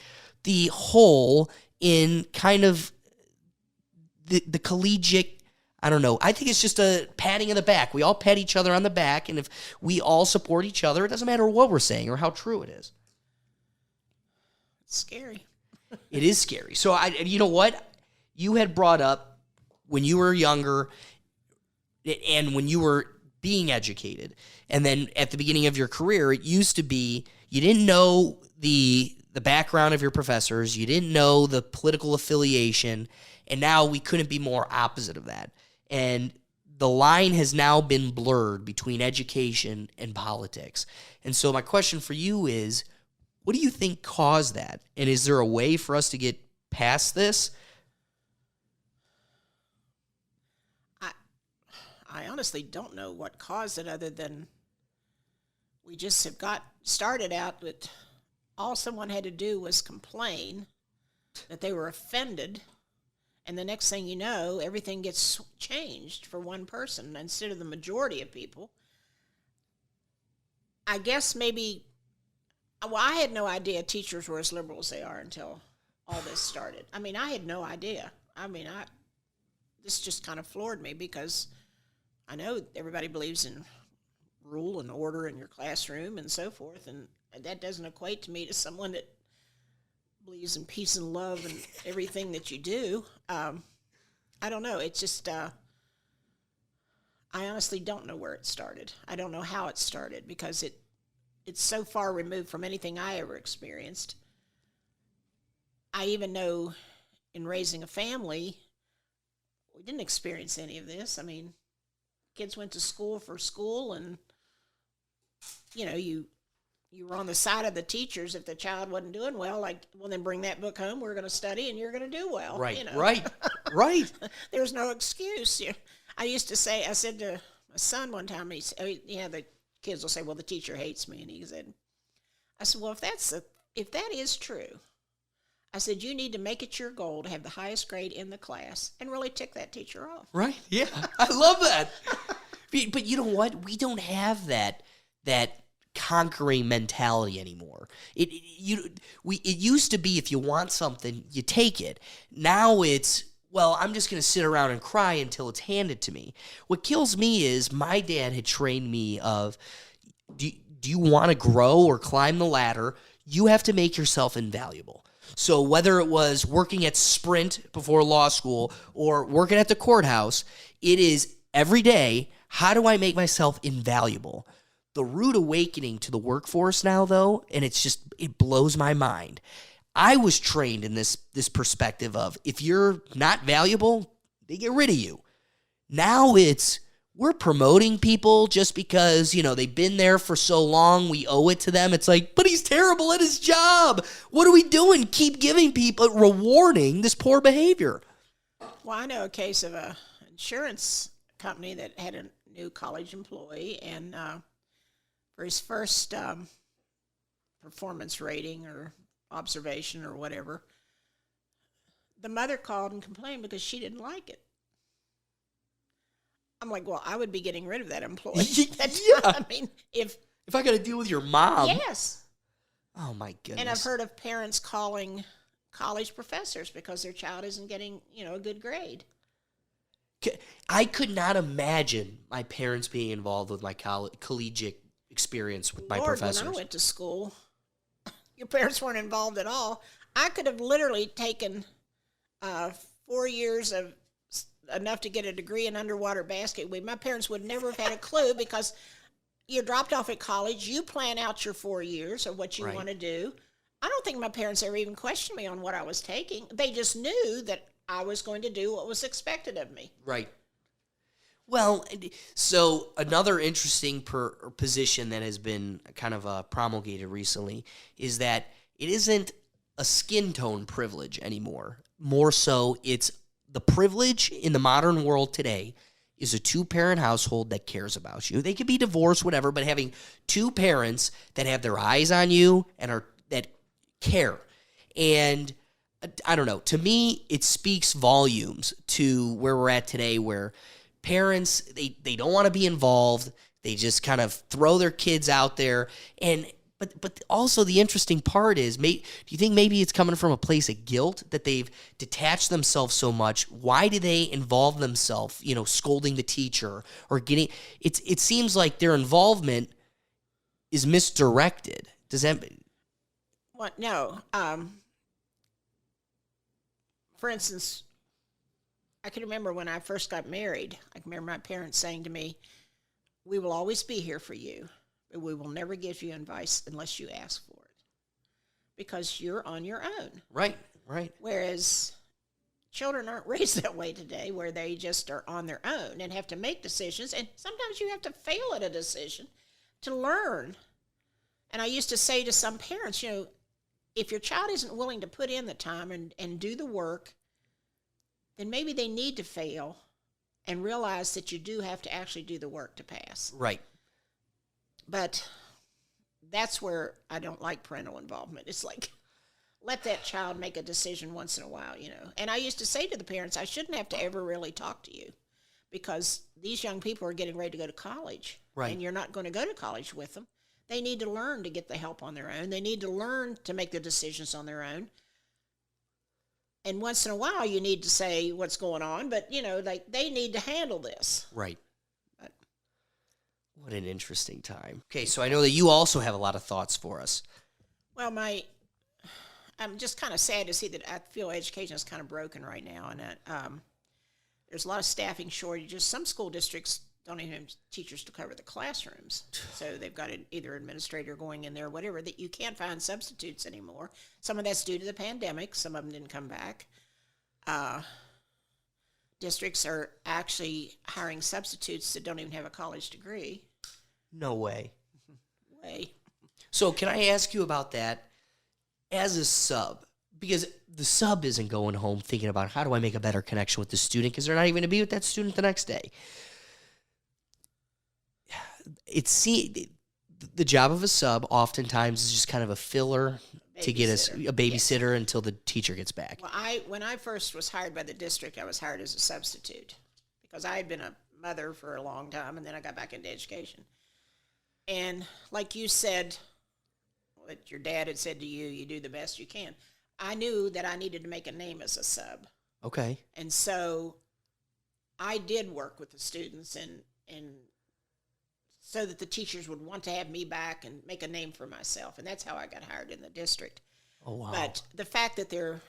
the whole in kind of the collegiate, I don't know. I think it's just a patting of the back. We all pat each other on the back, and if we all support each other, it doesn't matter what we're saying or how true it is. It's scary. It is scary. So, you know what? You had brought up when you were younger and when you were being educated, and then at the beginning of your career, it used to be you didn't know the background of your professors, you didn't know the political affiliation, and now we couldn't be more opposite of that. And the line has now been blurred between education and politics. And so my question for you is, what do you think caused that? And is there a way for us to get past this? I honestly don't know what caused it, other than we just have got started out that all someone had to do was complain that they were offended, and the next thing you know, everything gets changed for one person instead of the majority of people. I guess maybe, well, I had no idea teachers were as liberal as they are until all this started. I mean, I had no idea. This just kind of floored me, because I know everybody believes in rule and order in your classroom and so forth, and that doesn't equate to me to someone that believes in peace and love and everything that you do. I don't know. It's just, I honestly don't know where it started. I don't know how it started, because it's so far removed from anything I ever experienced. I even know in raising a family, we didn't experience any of this. I mean, kids went to school for school, and, you were on the side of the teachers if the child wasn't doing well. Like, well, then bring that book home. We're going to study, and you're going to do well. Right, right. There's no excuse. I said to my son one time, the kids will say, well, the teacher hates me. And I said, well, if that is true, I said, you need to make it your goal to have the highest grade in the class and really tick that teacher off. Right, yeah. I love that. But you know what? We don't have that conquering mentality anymore. It used to be, if you want something, you take it. Now it's, well, I'm just going to sit around and cry until it's handed to me. What kills me is my dad had trained me of, do you want to grow or climb the ladder? You have to make yourself invaluable. So whether it was working at Sprint before law school or working at the courthouse, it is every day, how do I make myself invaluable? The rude awakening to the workforce now, though, and it blows my mind. I was trained in this perspective of, if you're not valuable, they get rid of you. Now we're promoting people just because, they've been there for so long, we owe it to them. It's like, but he's terrible at his job. What are we doing? Keep giving people, rewarding this poor behavior. Well, I know a case of an insurance company that had a new college employee, and for his first performance rating or observation or whatever, the mother called and complained because she didn't like it. I'm like, well, I would be getting rid of that employee. Yeah. I mean, if I got to deal with your mom. Yes. Oh, my goodness. And I've heard of parents calling college professors because their child isn't getting, a good grade. I could not imagine my parents being involved with my collegiate experience with my professors. When I went to school, your parents weren't involved at all. I could have literally taken 4 years of enough to get a degree in underwater basket weaving. My parents would never have had a clue, because you're dropped off at college. You plan out your 4 years or what you want to do. I don't think my parents ever even questioned me on what I was taking. They just knew that I was going to do what was expected of me. Right. Well, so another interesting position that has been kind of promulgated recently is that it isn't a skin tone privilege anymore. More so, it's the privilege in the modern world today is a two-parent household that cares about you. They could be divorced, whatever, but having two parents that have their eyes on you and that care. And I don't know. To me, it speaks volumes to where we're at today, where parents, they don't want to be involved. They just kind of throw their kids out there. But also the interesting part is, do you think maybe it's coming from a place of guilt that they've detached themselves so much? Why do they involve themselves, scolding the teacher or getting – it seems like their involvement is misdirected. Does that – Well, no. For instance, I can remember when I first got married, I can remember my parents saying to me, we will always be here for you, but we will never give you advice unless you ask for it, because you're on your own. Right. Whereas children aren't raised that way today, where they just are on their own and have to make decisions, and sometimes you have to fail at a decision to learn. And I used to say to some parents, if your child isn't willing to put in the time and do the work, then maybe they need to fail and realize that you do have to actually do the work to pass. Right. But that's where I don't like parental involvement. It's like, let that child make a decision once in a while, you know. And I used to say to the parents, I shouldn't have to ever really talk to you because these young people are getting ready to go to college. Right. And you're not going to go to college with them. They need to learn to get the help on their own. They need to learn to make the decisions on their own. And once in a while, you need to say what's going on, but, you know, like they need to handle this. Right. But, what an interesting time. Okay, so I know that you also have a lot of thoughts for us. well, I'm just kind of sad to see that I feel education is kind of broken right now. And there's a lot of staffing shortages. Some school districts don't even have teachers to cover the classrooms. So they've got either administrator going in there, whatever, that you can't find substitutes anymore. Some of that's due to the pandemic. Some of them didn't come back. Districts are actually hiring substitutes that don't even have a college degree. No way. Way. So can I ask you about that as a sub? Because the sub isn't going home thinking about how do I make a better connection with the student because they're not even going to be with that student the next day. The job of a sub oftentimes is just kind of a filler to get a babysitter Yes. until the teacher gets back. Well, when I first was hired by the district, I was hired as a substitute because I had been a mother for a long time, and then I got back into education. And like you said, what your dad had said to you, you do the best you can. I knew that I needed to make a name as a sub. Okay. And so I did work with the students and so that the teachers would want to have me back and make a name for myself. And that's how I got hired in the district. Oh, wow. But the fact that they're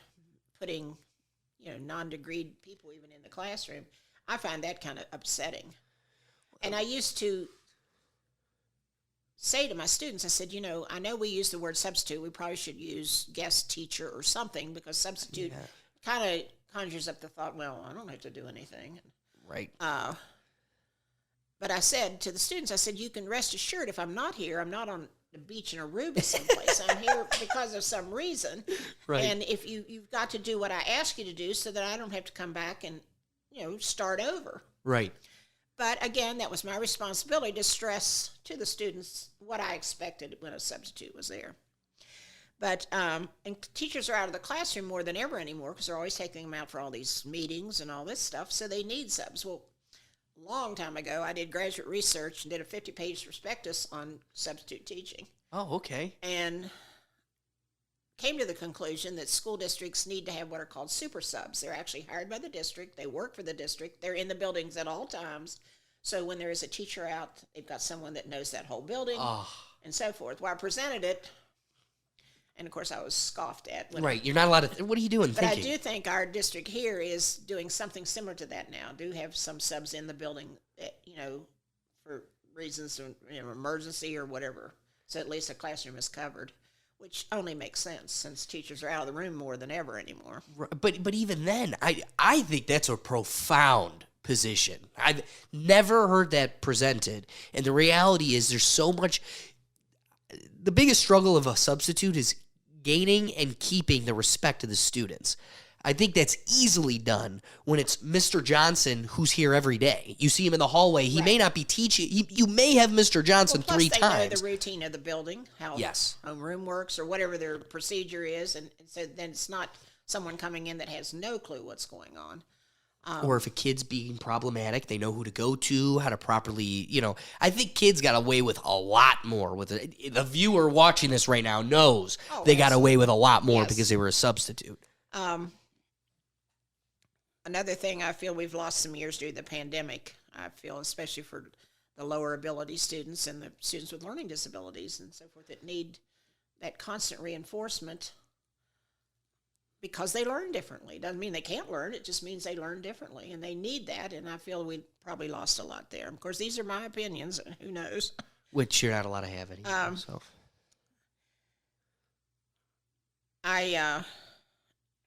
putting, non-degreed people even in the classroom, I find that kind of upsetting. And I used to say to my students, I said, I know we use the word substitute. We probably should use guest teacher or something because substitute kind of conjures up the thought, well, I don't have to do anything. Right. But I said to the students, I said, you can rest assured if I'm not here, I'm not on the beach in Aruba someplace. I'm here because of some reason. Right. And if you've got to do what I ask you to do so that I don't have to come back and, start over. Right. But again, that was my responsibility to stress to the students what I expected when a substitute was there. But and teachers are out of the classroom more than ever anymore because they're always taking them out for all these meetings and all this stuff, so they need subs. Well, a long time ago, I did graduate research and did a 50-page prospectus on substitute teaching Oh, okay. and came to the conclusion that school districts need to have what are called super subs. They're actually hired by the district. They work for the district. They're in the buildings at all times. So when there is a teacher out, they've got someone that knows that whole building and so forth. Well, I presented it, and of course I was scoffed at. Right. You're not allowed to. What are you doing But thinking? I do think our district here is doing something similar to that now. Do have some subs in the building, that, for reasons of emergency or whatever. So at least a classroom is covered, which only makes sense since teachers are out of the room more than ever anymore. But even then, I think that's a profound position. I've never heard that presented. And the reality is there's so much. The biggest struggle of a substitute is gaining and keeping the respect of the students. I think that's easily done when it's Mr. Johnson who's here every day. You see him in the hallway. He may not be teaching. You may have Mr. Johnson Plus three they times. know the routine of the building, how homeroom works or whatever their procedure is. And so then it's not someone coming in that has no clue what's going on. Or if a kid's being problematic, they know who to go to, how to properly, I think kids got away with a lot more with it. The viewer watching this right now knows they got away with a lot more because they were a substitute. Another thing, I feel we've lost some years due to the pandemic. I feel especially for the lower ability students and the students with learning disabilities and so forth that need that constant reinforcement because they learn differently. Doesn't mean they can't learn. It just means they learn differently, and they need that, and I feel we probably lost a lot there. Of course, these are my opinions. Who knows? Which you're not allowed to have anymore.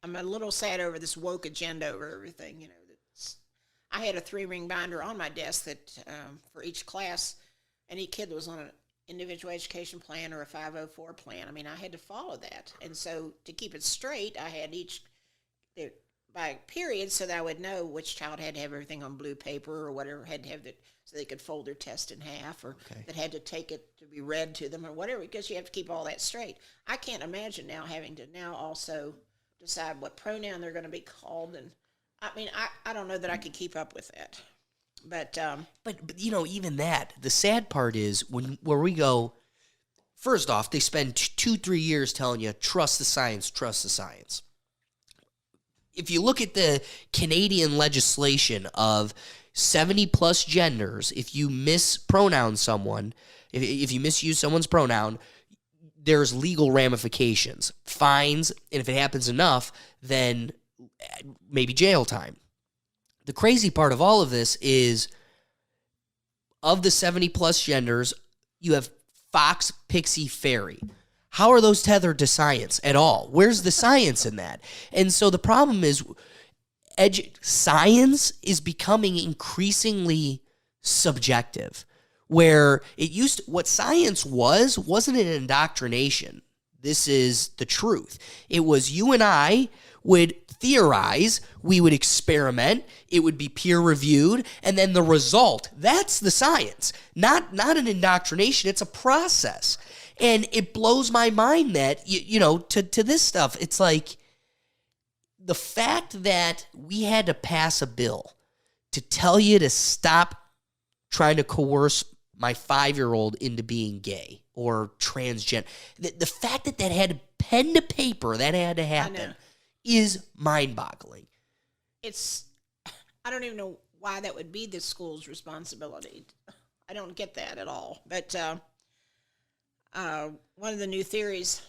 I'm a little sad over this woke agenda over everything. I had a 3-ring binder on my desk that for each class, any kid that was on an individual education plan or a 504 plan. I mean, I had to follow that. And so to keep it straight, I had each by period so that I would know which child had to have everything on blue paper or whatever, had to have it so they could fold their test in half, or that had to take it to be read to them or whatever, because you have to keep all that straight. I can't imagine now having to now also decide what pronoun they're going to be called. And I mean, I don't know that I could keep up with that. But you know, even that, the sad part is where we go, first off, they spend 2-3 years telling you, trust the science, trust the science. If you look at the Canadian legislation of 70 plus genders, if you mispronoun someone, if you misuse someone's pronoun, there's legal ramifications, fines, and if it happens enough, then maybe jail time. The crazy part of all of this is, of the 70 plus genders, you have fox, pixie, fairy. How are those tethered to science at all? Where's the science in that? And so the problem is science is becoming increasingly subjective, where what science wasn't an indoctrination. This is the truth. It was you and I would theorize, we would experiment, it would be peer-reviewed, and then the result, that's the science. Not an indoctrination, it's a process. And it blows my mind that, to this stuff, it's like the fact that we had to pass a bill to tell you to stop trying to coerce my 5-year-old into being gay or transgender. The fact that had pen to paper, that had to happen, is mind-boggling. I don't even know why that would be the school's responsibility. I don't get that at all. But one of the new theories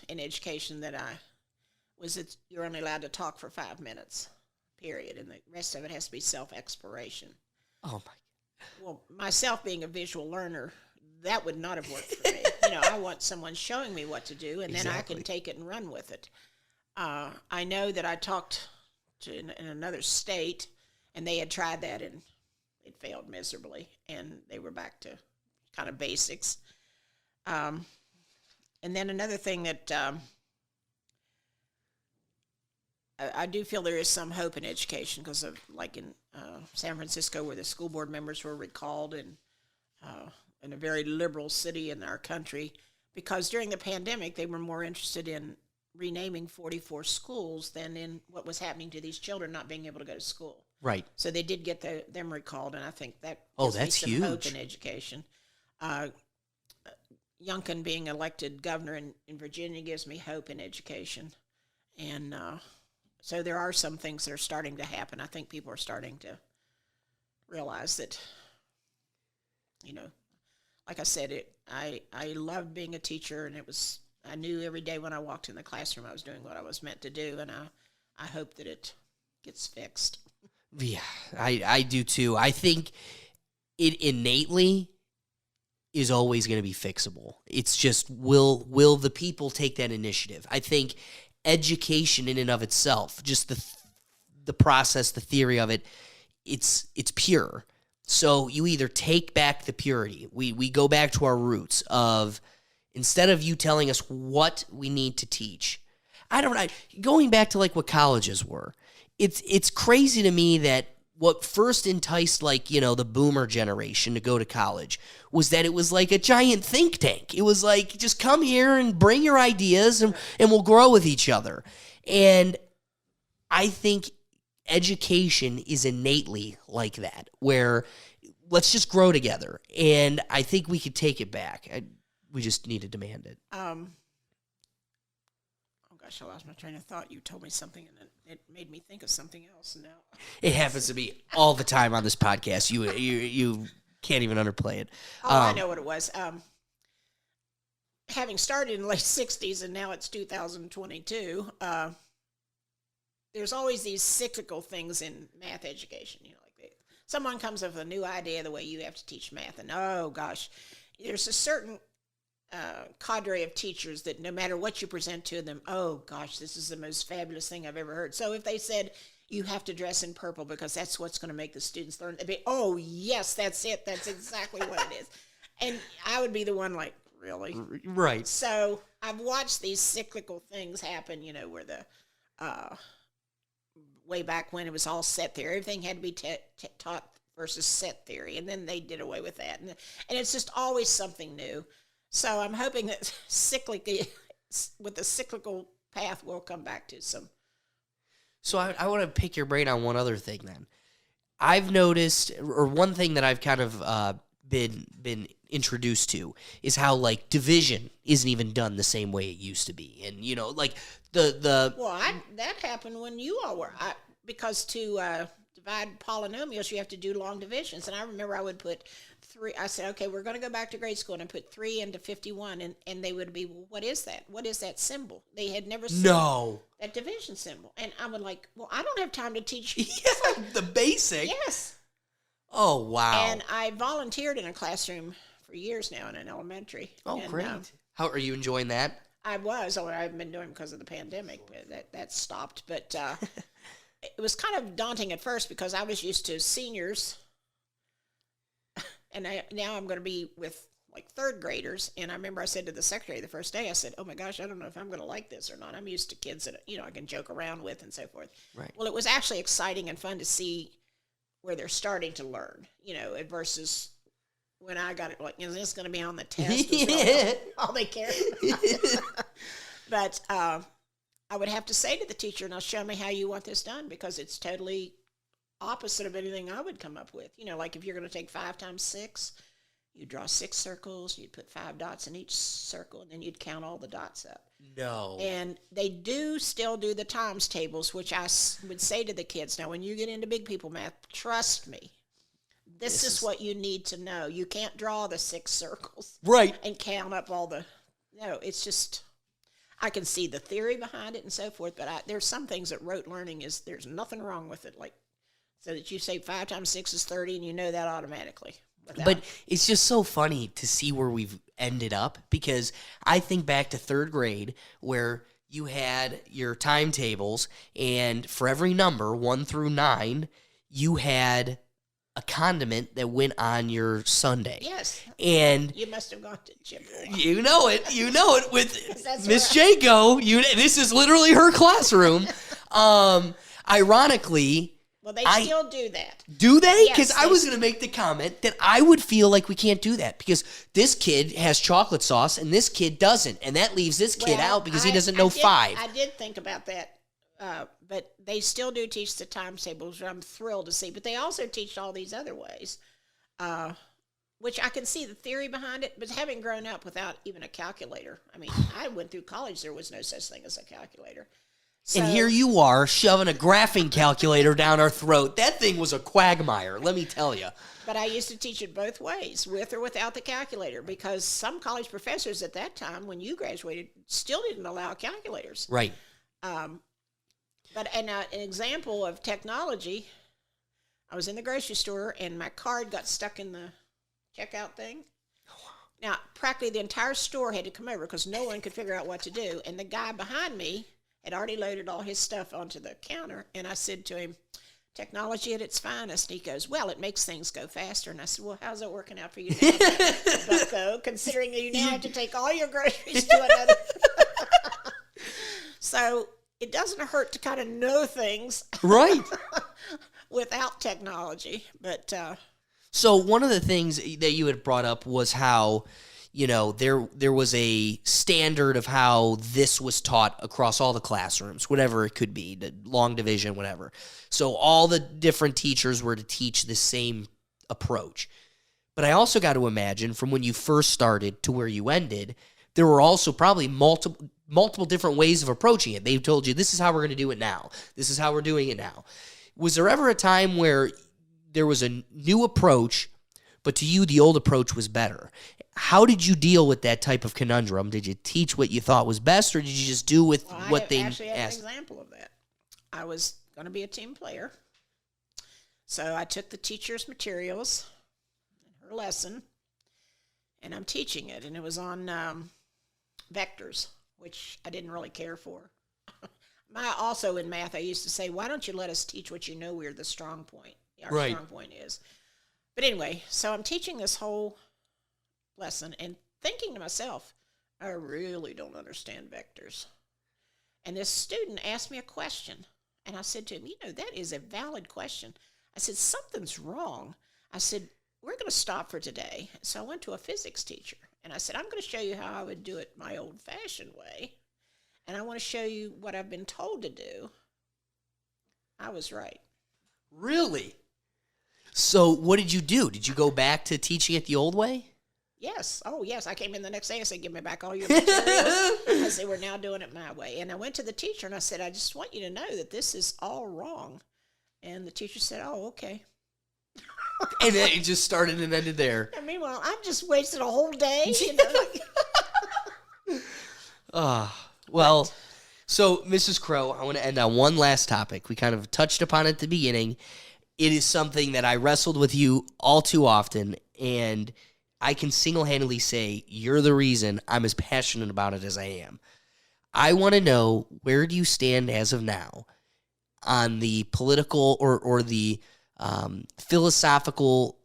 in education that was that you're only allowed to talk for 5 minutes, period, and the rest of it has to be self-exploration. Oh my! Well, myself being a visual learner, that would not have worked for me. I want someone showing me what to do, and then I can take it and run with it. I know that I talked in another state, and they had tried that, and it failed miserably, and they were back to kind of basics. And then another thing that I do feel there is some hope in education, because of like in San Francisco, where the school board members were recalled, and in a very liberal city in our country, because during the pandemic they were more interested in renaming 44 schools than in what was happening to these children not being able to go to school. Right. So they did get them recalled, and I think that that's gives me some hope huge in education. Youngkin being elected governor in Virginia gives me hope in education. And so there are some things that are starting to happen. I think people are starting to realize that, like I said, I loved being a teacher, and I knew every day when I walked in the classroom I was doing what I was meant to do, and I hope that it gets fixed. Yeah, I do too. I think it innately is always going to be fixable. It's just, will the people take that initiative? I think education in and of itself, just the process, the theory of it, it's pure. So you either take back the purity. We go back to our roots of, instead of you telling us what we need to teach, going back to like what colleges were, it's crazy to me that what first enticed the boomer generation to go to college was that it was like a giant think tank. It was like, just come here and bring your ideas and we'll grow with each other. And I think education is innately like that, where let's just grow together. And I think we could take it back. We just need to demand it. Oh gosh, I lost my train of thought. You told me something, and it made me think of something else. Now it happens to be all the time on this podcast. You can't even underplay it. I know what it was. Having started in the late '60s, and now it's 2022. There's always these cyclical things in math education. Someone comes up with a new idea the way you have to teach math, and oh gosh, there's a certain cadre of teachers that no matter what you present to them, oh gosh, this is the most fabulous thing I've ever heard. So if they said you have to dress in purple because that's what's going to make the students learn, they'd be, oh yes, that's it, that's exactly what it is. And I would be the one like, really? Right. So I've watched these cyclical things happen, where the way back when it was all set theory. Everything had to be taught versus set theory, and then they did away with that. And it's just always something new. So I'm hoping that with the cyclical path, we'll come back to some. So I want to pick your brain on one other thing then. I've noticed, or one thing that I've kind of been introduced to is how, like, division isn't even done the same way it used to be. And, like, the Well, that happened when you all were. Because to divide polynomials, you have to do long divisions. And I remember I would put 3. I said, okay, we're going to go back to grade school, and I put 3 into 51. And they would be, well, what is that? What is that symbol? They had never seen that division symbol. And I would like, well, I don't have time to teach you. yeah, the basic. Yes. Oh, wow. And I volunteered in a classroom for years now in an elementary. Oh, and, great. How are you enjoying that? I was, although I haven't been doing it because of the pandemic. But that stopped. But it was kind of daunting at first because I was used to seniors. And now I'm going to be with like third graders. And I remember I said to the secretary the first day, I said, oh my gosh, I don't know if I'm going to like this or not. I'm used to kids that, I can joke around with and so forth. Right. Well, it was actually exciting and fun to see where they're starting to learn, versus when I got it, like, is this going to be on the test? Yeah. All they care. But I would have to say to the teacher, now show me how you want this done, because it's totally opposite of anything I would come up with. Like if you're going to take 5 times 6, you draw 6 circles, you'd put 5 dots in each circle, and then you'd count all the dots up. No. And they do still do the times tables, which I would say to the kids, now when you get into big people math, trust me, this is what you need to know. You can't draw the 6 circles. Right. And count up all the, no, it's just, I can see the theory behind it and so forth, but there's some things that rote learning there's nothing wrong with it. Like, so that you say 5 times 6 is 30, and you know that automatically. But it's just so funny to see where we've ended up, because I think back to third grade where you had your timetables, and for every number, 1 through 9, you had a condiment that went on your sundae. Yes. And you must have gone to Chippewa. You know it with Miss Jago. This is literally her classroom. Ironically, well, they still do that. Do they? Yes, Because I was going to make the comment that I would feel like we can't do that because this kid has chocolate sauce and this kid doesn't. And that leaves this kid out because he doesn't know 5. I did think about that. But they still do teach the times tables, which I'm thrilled to see. But they also teach all these other ways, which I can see the theory behind it. But having grown up without even a calculator, I mean, I went through college, there was no such thing as a calculator. So, and here you are shoving a graphing calculator down our throat. That thing was a quagmire, let me tell you. But I used to teach it both ways, with or without the calculator, because some college professors at that time, when you graduated, still didn't allow calculators. Right. But an example of technology, I was in the grocery store and my card got stuck in the checkout thing. Now, practically the entire store had to come over because no one could figure out what to do. And the guy behind me had already loaded all his stuff onto the counter. And I said to him, technology at its finest. And he goes, well, it makes things go faster. And I said, well, how's it working out for you now, Bucko, considering that you now have to take all your groceries to another. So it doesn't hurt to kind of know things. Right. Without technology. But so one of the things that you had brought up was how, there was a standard of how this was taught across all the classrooms, whatever it could be, the long division, whatever. So all the different teachers were to teach the same approach. But I also got to imagine from when you first started to where you ended, there were also probably multiple different ways of approaching it. They told you, this is how we're going to do it now. This is how we're doing it now. Was there ever a time where there was a new approach, but to you, the old approach was better? How did you deal with that type of conundrum? Did you teach what you thought was best, or did you just do with what they asked? I actually had an example of that. I was going to be a team player. So I took the teacher's materials, her lesson, and I'm teaching it. And it was on vectors, which I didn't really care for. Also in math, I used to say, why don't you let us teach what you know we're the strong point, our strong point is. But anyway, so I'm teaching this whole lesson and thinking to myself, I really don't understand vectors. And this student asked me a question, and I said to him, that is a valid question. I said, something's wrong. I said, we're going to stop for today. So I went to a physics teacher, and I said, I'm going to show you how I would do it my old-fashioned way, and I want to show you what I've been told to do. I was right. Really? So what did you do? Did you go back to teaching it the old way? Yes. Oh, yes. I came in the next day. I said, give me back all your materials. I said, we're now doing it my way. And I went to the teacher, and I said, I just want you to know that this is all wrong. And the teacher said, oh, okay. And then it just started and ended there. And meanwhile, I've just wasted a whole day. Well, so Mrs. Crow, I want to end on one last topic. We kind of touched upon it at the beginning. It is something that I wrestled with you all too often, and I can single-handedly say you're the reason I'm as passionate about it as I am. I want to know, where do you stand as of now on the political or the philosophical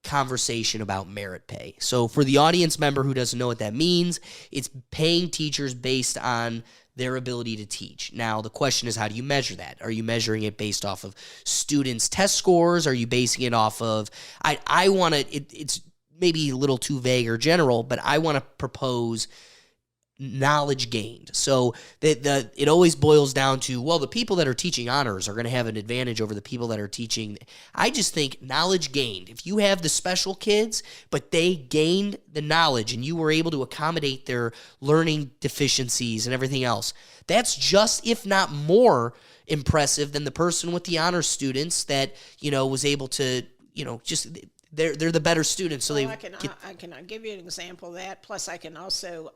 conversation about merit pay? So for the audience member who doesn't know what that means, it's paying teachers based on their ability to teach. Now, the question is, how do you measure that? Are you measuring it based off of students' test scores? Are you basing it off of, I want to, it's maybe a little too vague or general, but I want to propose knowledge gained. So that it always boils down to, well, the people that are teaching honors are going to have an advantage over the people that are teaching. I just think knowledge gained. If you have the special kids, but they gained the knowledge and you were able to accommodate their learning deficiencies and everything else, that's just, if not more, impressive than the person with the honor students that, was able to, just they're the better students. So I can give you an example of that. Plus, I can also.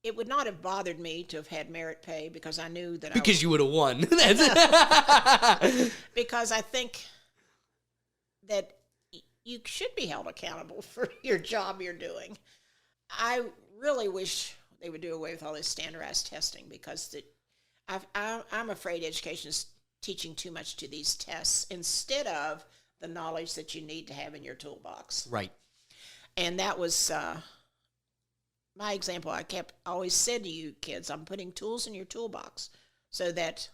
It would not have bothered me to have had merit pay because I knew that because you would have won. Because I think that you should be held accountable for your job you're doing. I really wish they would do away with all this standardized testing because I'm afraid education is teaching too much to these tests instead of the knowledge that you need to have in your toolbox. Right. And that was my example. I always said to you kids, I'm putting tools in your toolbox so that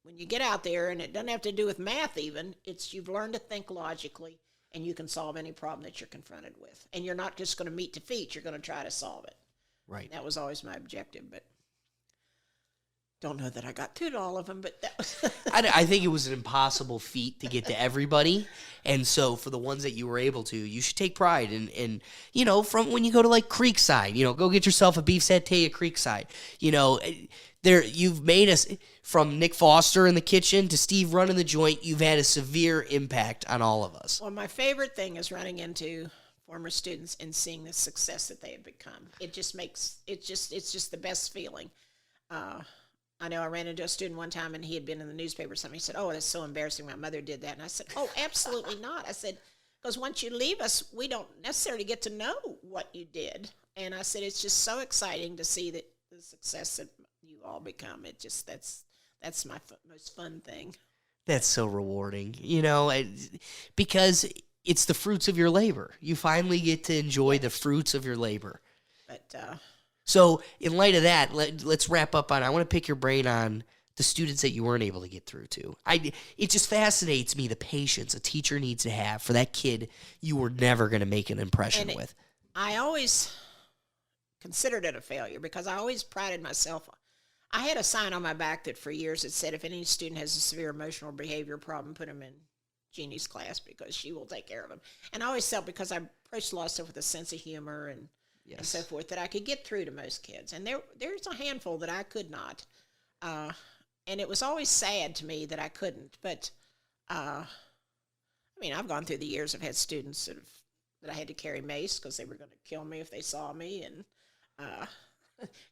when you get out there, and it doesn't have to do with math even, it's you've learned to think logically and you can solve any problem that you're confronted with. And you're not just going to meet defeat, you're going to try to solve it. Right. That was always my objective, but don't know that I got through to all of them, but that was I think it was an impossible feat to get to everybody. And so for the ones that you were able to, you should take pride in from when you go to like Creekside, go get yourself a beef satay at Creekside. You've made us, from Nick Foster in the kitchen to Steve running the joint, you've had a severe impact on all of us. Well, my favorite thing is running into former students and seeing the success that they have become. It's just the best feeling. I know I ran into a student one time and he had been in the newspaper or something. He said, oh, that's so embarrassing. My mother did that. And I said, oh, absolutely not. I said, because once you leave us, we don't necessarily get to know what you did. And I said, it's just so exciting to see that the success that you all become. That's my most fun thing. That's so rewarding, because it's the fruits of your labor. You finally get to enjoy the fruits of your labor. But, so in light of that, let's wrap up on, I want to pick your brain on the students that you weren't able to get through to. It just fascinates me, the patience a teacher needs to have for that kid you were never going to make an impression with. I always considered it a failure because I always prided myself. I had a sign on my back that for years it said, if any student has a severe emotional behavior problem, put them in Jeannie's class because she will take care of them. And I always felt, because I approached a lot of stuff with a sense of humor and so forth, that I could get through to most kids. And there's a handful that I could not. And it was always sad to me that I couldn't. But, I've gone through the years. I've had students that I had to carry mace because they were going to kill me if they saw me. And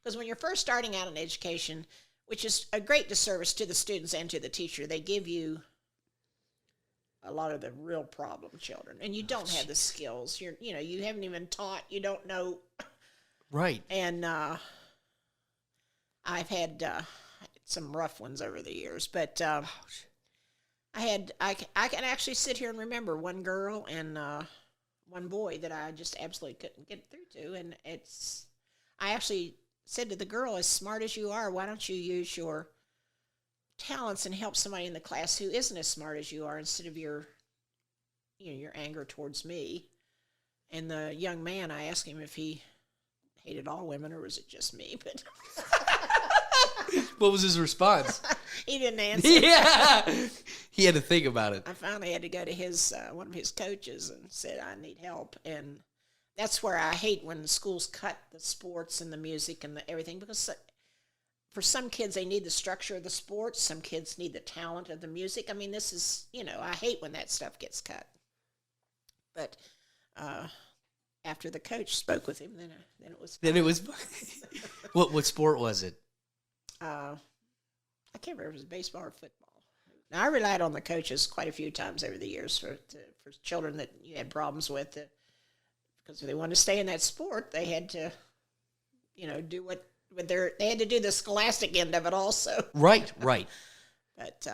because when you're first starting out in education, which is a great disservice to the students and to the teacher, they give you a lot of the real problem children, and you don't have the skills. You haven't even taught. You don't know. Right. And I've had some rough ones over the years, but I can actually sit here and remember one girl, and one boy that I just absolutely couldn't get through to. And I actually said to the girl, as smart as you are, why don't you use your talents and help somebody in the class who isn't as smart as you are instead of your anger towards me. And the young man, I asked him if he hated all women or was it just me, but What was his response? he didn't answer. Yeah. He had to think about it. I finally had to go to his one of his coaches and said I need help. And that's where I hate when schools cut the sports and the music and everything, because for some kids they need the structure of the sports, some kids need the talent of the music. I mean, this is, I hate when that stuff gets cut. But after the coach spoke with him, then it was fine. Then it was. What sport was it? I can't remember if it was baseball or football. Now, I relied on the coaches quite a few times over the years for children that you had problems with, because if they wanted to stay in that sport, they had to, do they had to do the scholastic end of it also. Right. But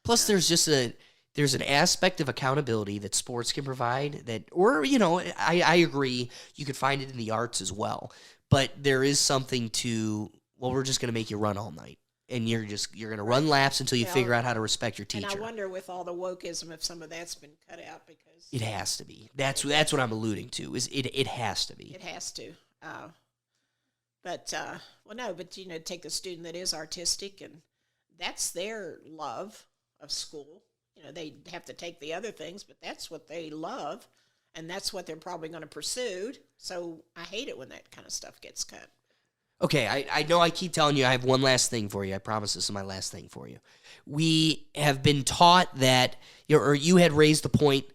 Plus, there's an aspect of accountability that sports can provide I agree, you could find it in the arts as well, but there is something to, we're just going to make you run all night, and you're going to run laps until you figure out how to respect your teacher. And I wonder with all the wokeism if some of that's been cut out, because it has to be. That's what I'm alluding to. Is it has to be. It has to. But take the student that is artistic, and that's their love of school. They have to take the other things, but that's what they love, and that's what they're probably going to pursue. So I hate it when that kind of stuff gets cut. Okay, I know I keep telling you I have one last thing for you. I promise this is my last thing for you. We have been taught that, or you had raised the point,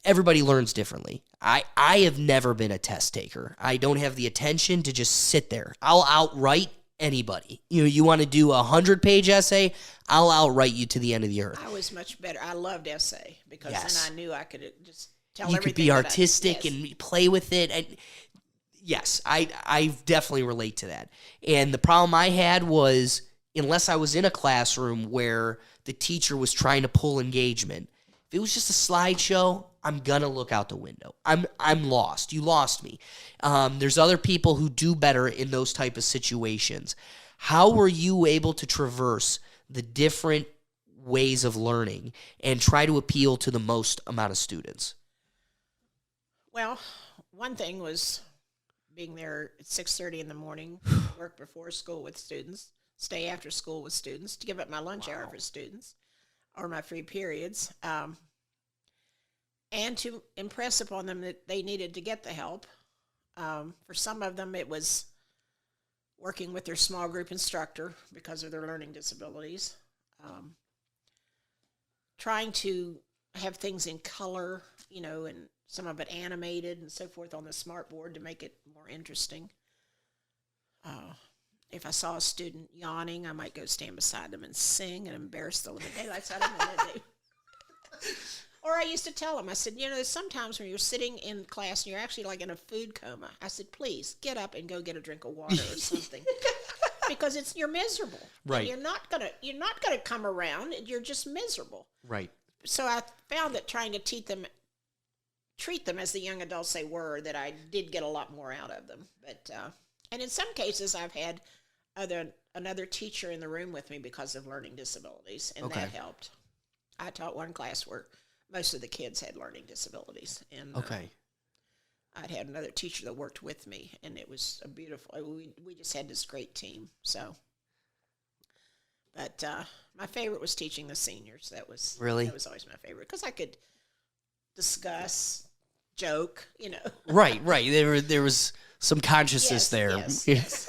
everybody learns differently. I have never been a test taker. I don't have the attention to just sit there. I'll outright anybody. You want to do a 100-page essay, I'll outright you to the end of the earth. I was much better. I loved essay, because then I knew I could just tell you everything. You could be artistic and play with it. And yes, I definitely relate to that. And the problem I had was, unless I was in a classroom where the teacher was trying to pull engagement, if it was just a slideshow, I'm going to look out the window. I'm lost. You lost me. There's other people who do better in those type of situations. How were you able to traverse the different ways of learning and try to appeal to the most amount of students? Well, one thing was being there at 6:30 in the morning, work before school with students, stay after school with students, to give up my lunch hour for students or my free periods, and to impress upon them that they needed to get the help. For some of them, it was working with their small group instructor because of their learning disabilities, trying to have things in color, and some of it animated and so forth on the smart board to make it more interesting. If I saw a student yawning, I might go stand beside them and sing and embarrass the living daylights out of them. Or I used to tell them, I said, sometimes when you're sitting in class and you're actually like in a food coma, I said, please get up and go get a drink of water or something, because you're miserable. Right. And you're not gonna come around. You're just miserable. Right. So I found that trying to treat them as the young adults they were, that I did get a lot more out of them. But and in some cases, I've had another teacher in the room with me because of learning disabilities, and that helped. I taught one class where most of the kids had learning disabilities, and I'd had another teacher that worked with me, and it was a beautiful. We just had this great team. So, but my favorite was teaching the seniors. That was always my favorite, because I could discuss, joke, Right. There was some consciousness there. Yes.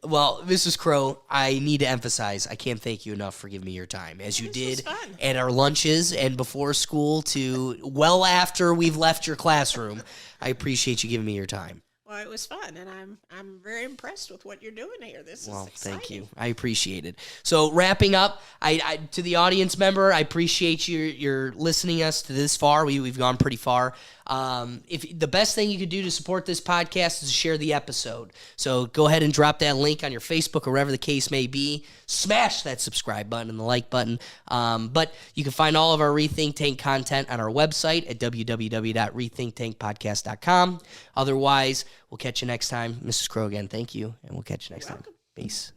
Well, Mrs. Crow, I need to emphasize, I can't thank you enough for giving me your time, as you did at our lunches and before school to well after we've left your classroom. I appreciate you giving me your time. Well, it was fun, and I'm very impressed with what you're doing here. This is exciting. Thank you. I appreciate it. So wrapping up, I to the audience member, I appreciate your listening us to this far. We've gone pretty far. If the best thing you could do to support this podcast is to share the episode. So go ahead and drop that link on your Facebook or wherever the case may be. Smash that subscribe button and the like button. But you can find all of our Rethink Tank content on our website at www.rethinktankpodcast.com. Otherwise, we'll catch you next time. Mrs. Crow, again, thank you, and we'll catch you next time. Peace.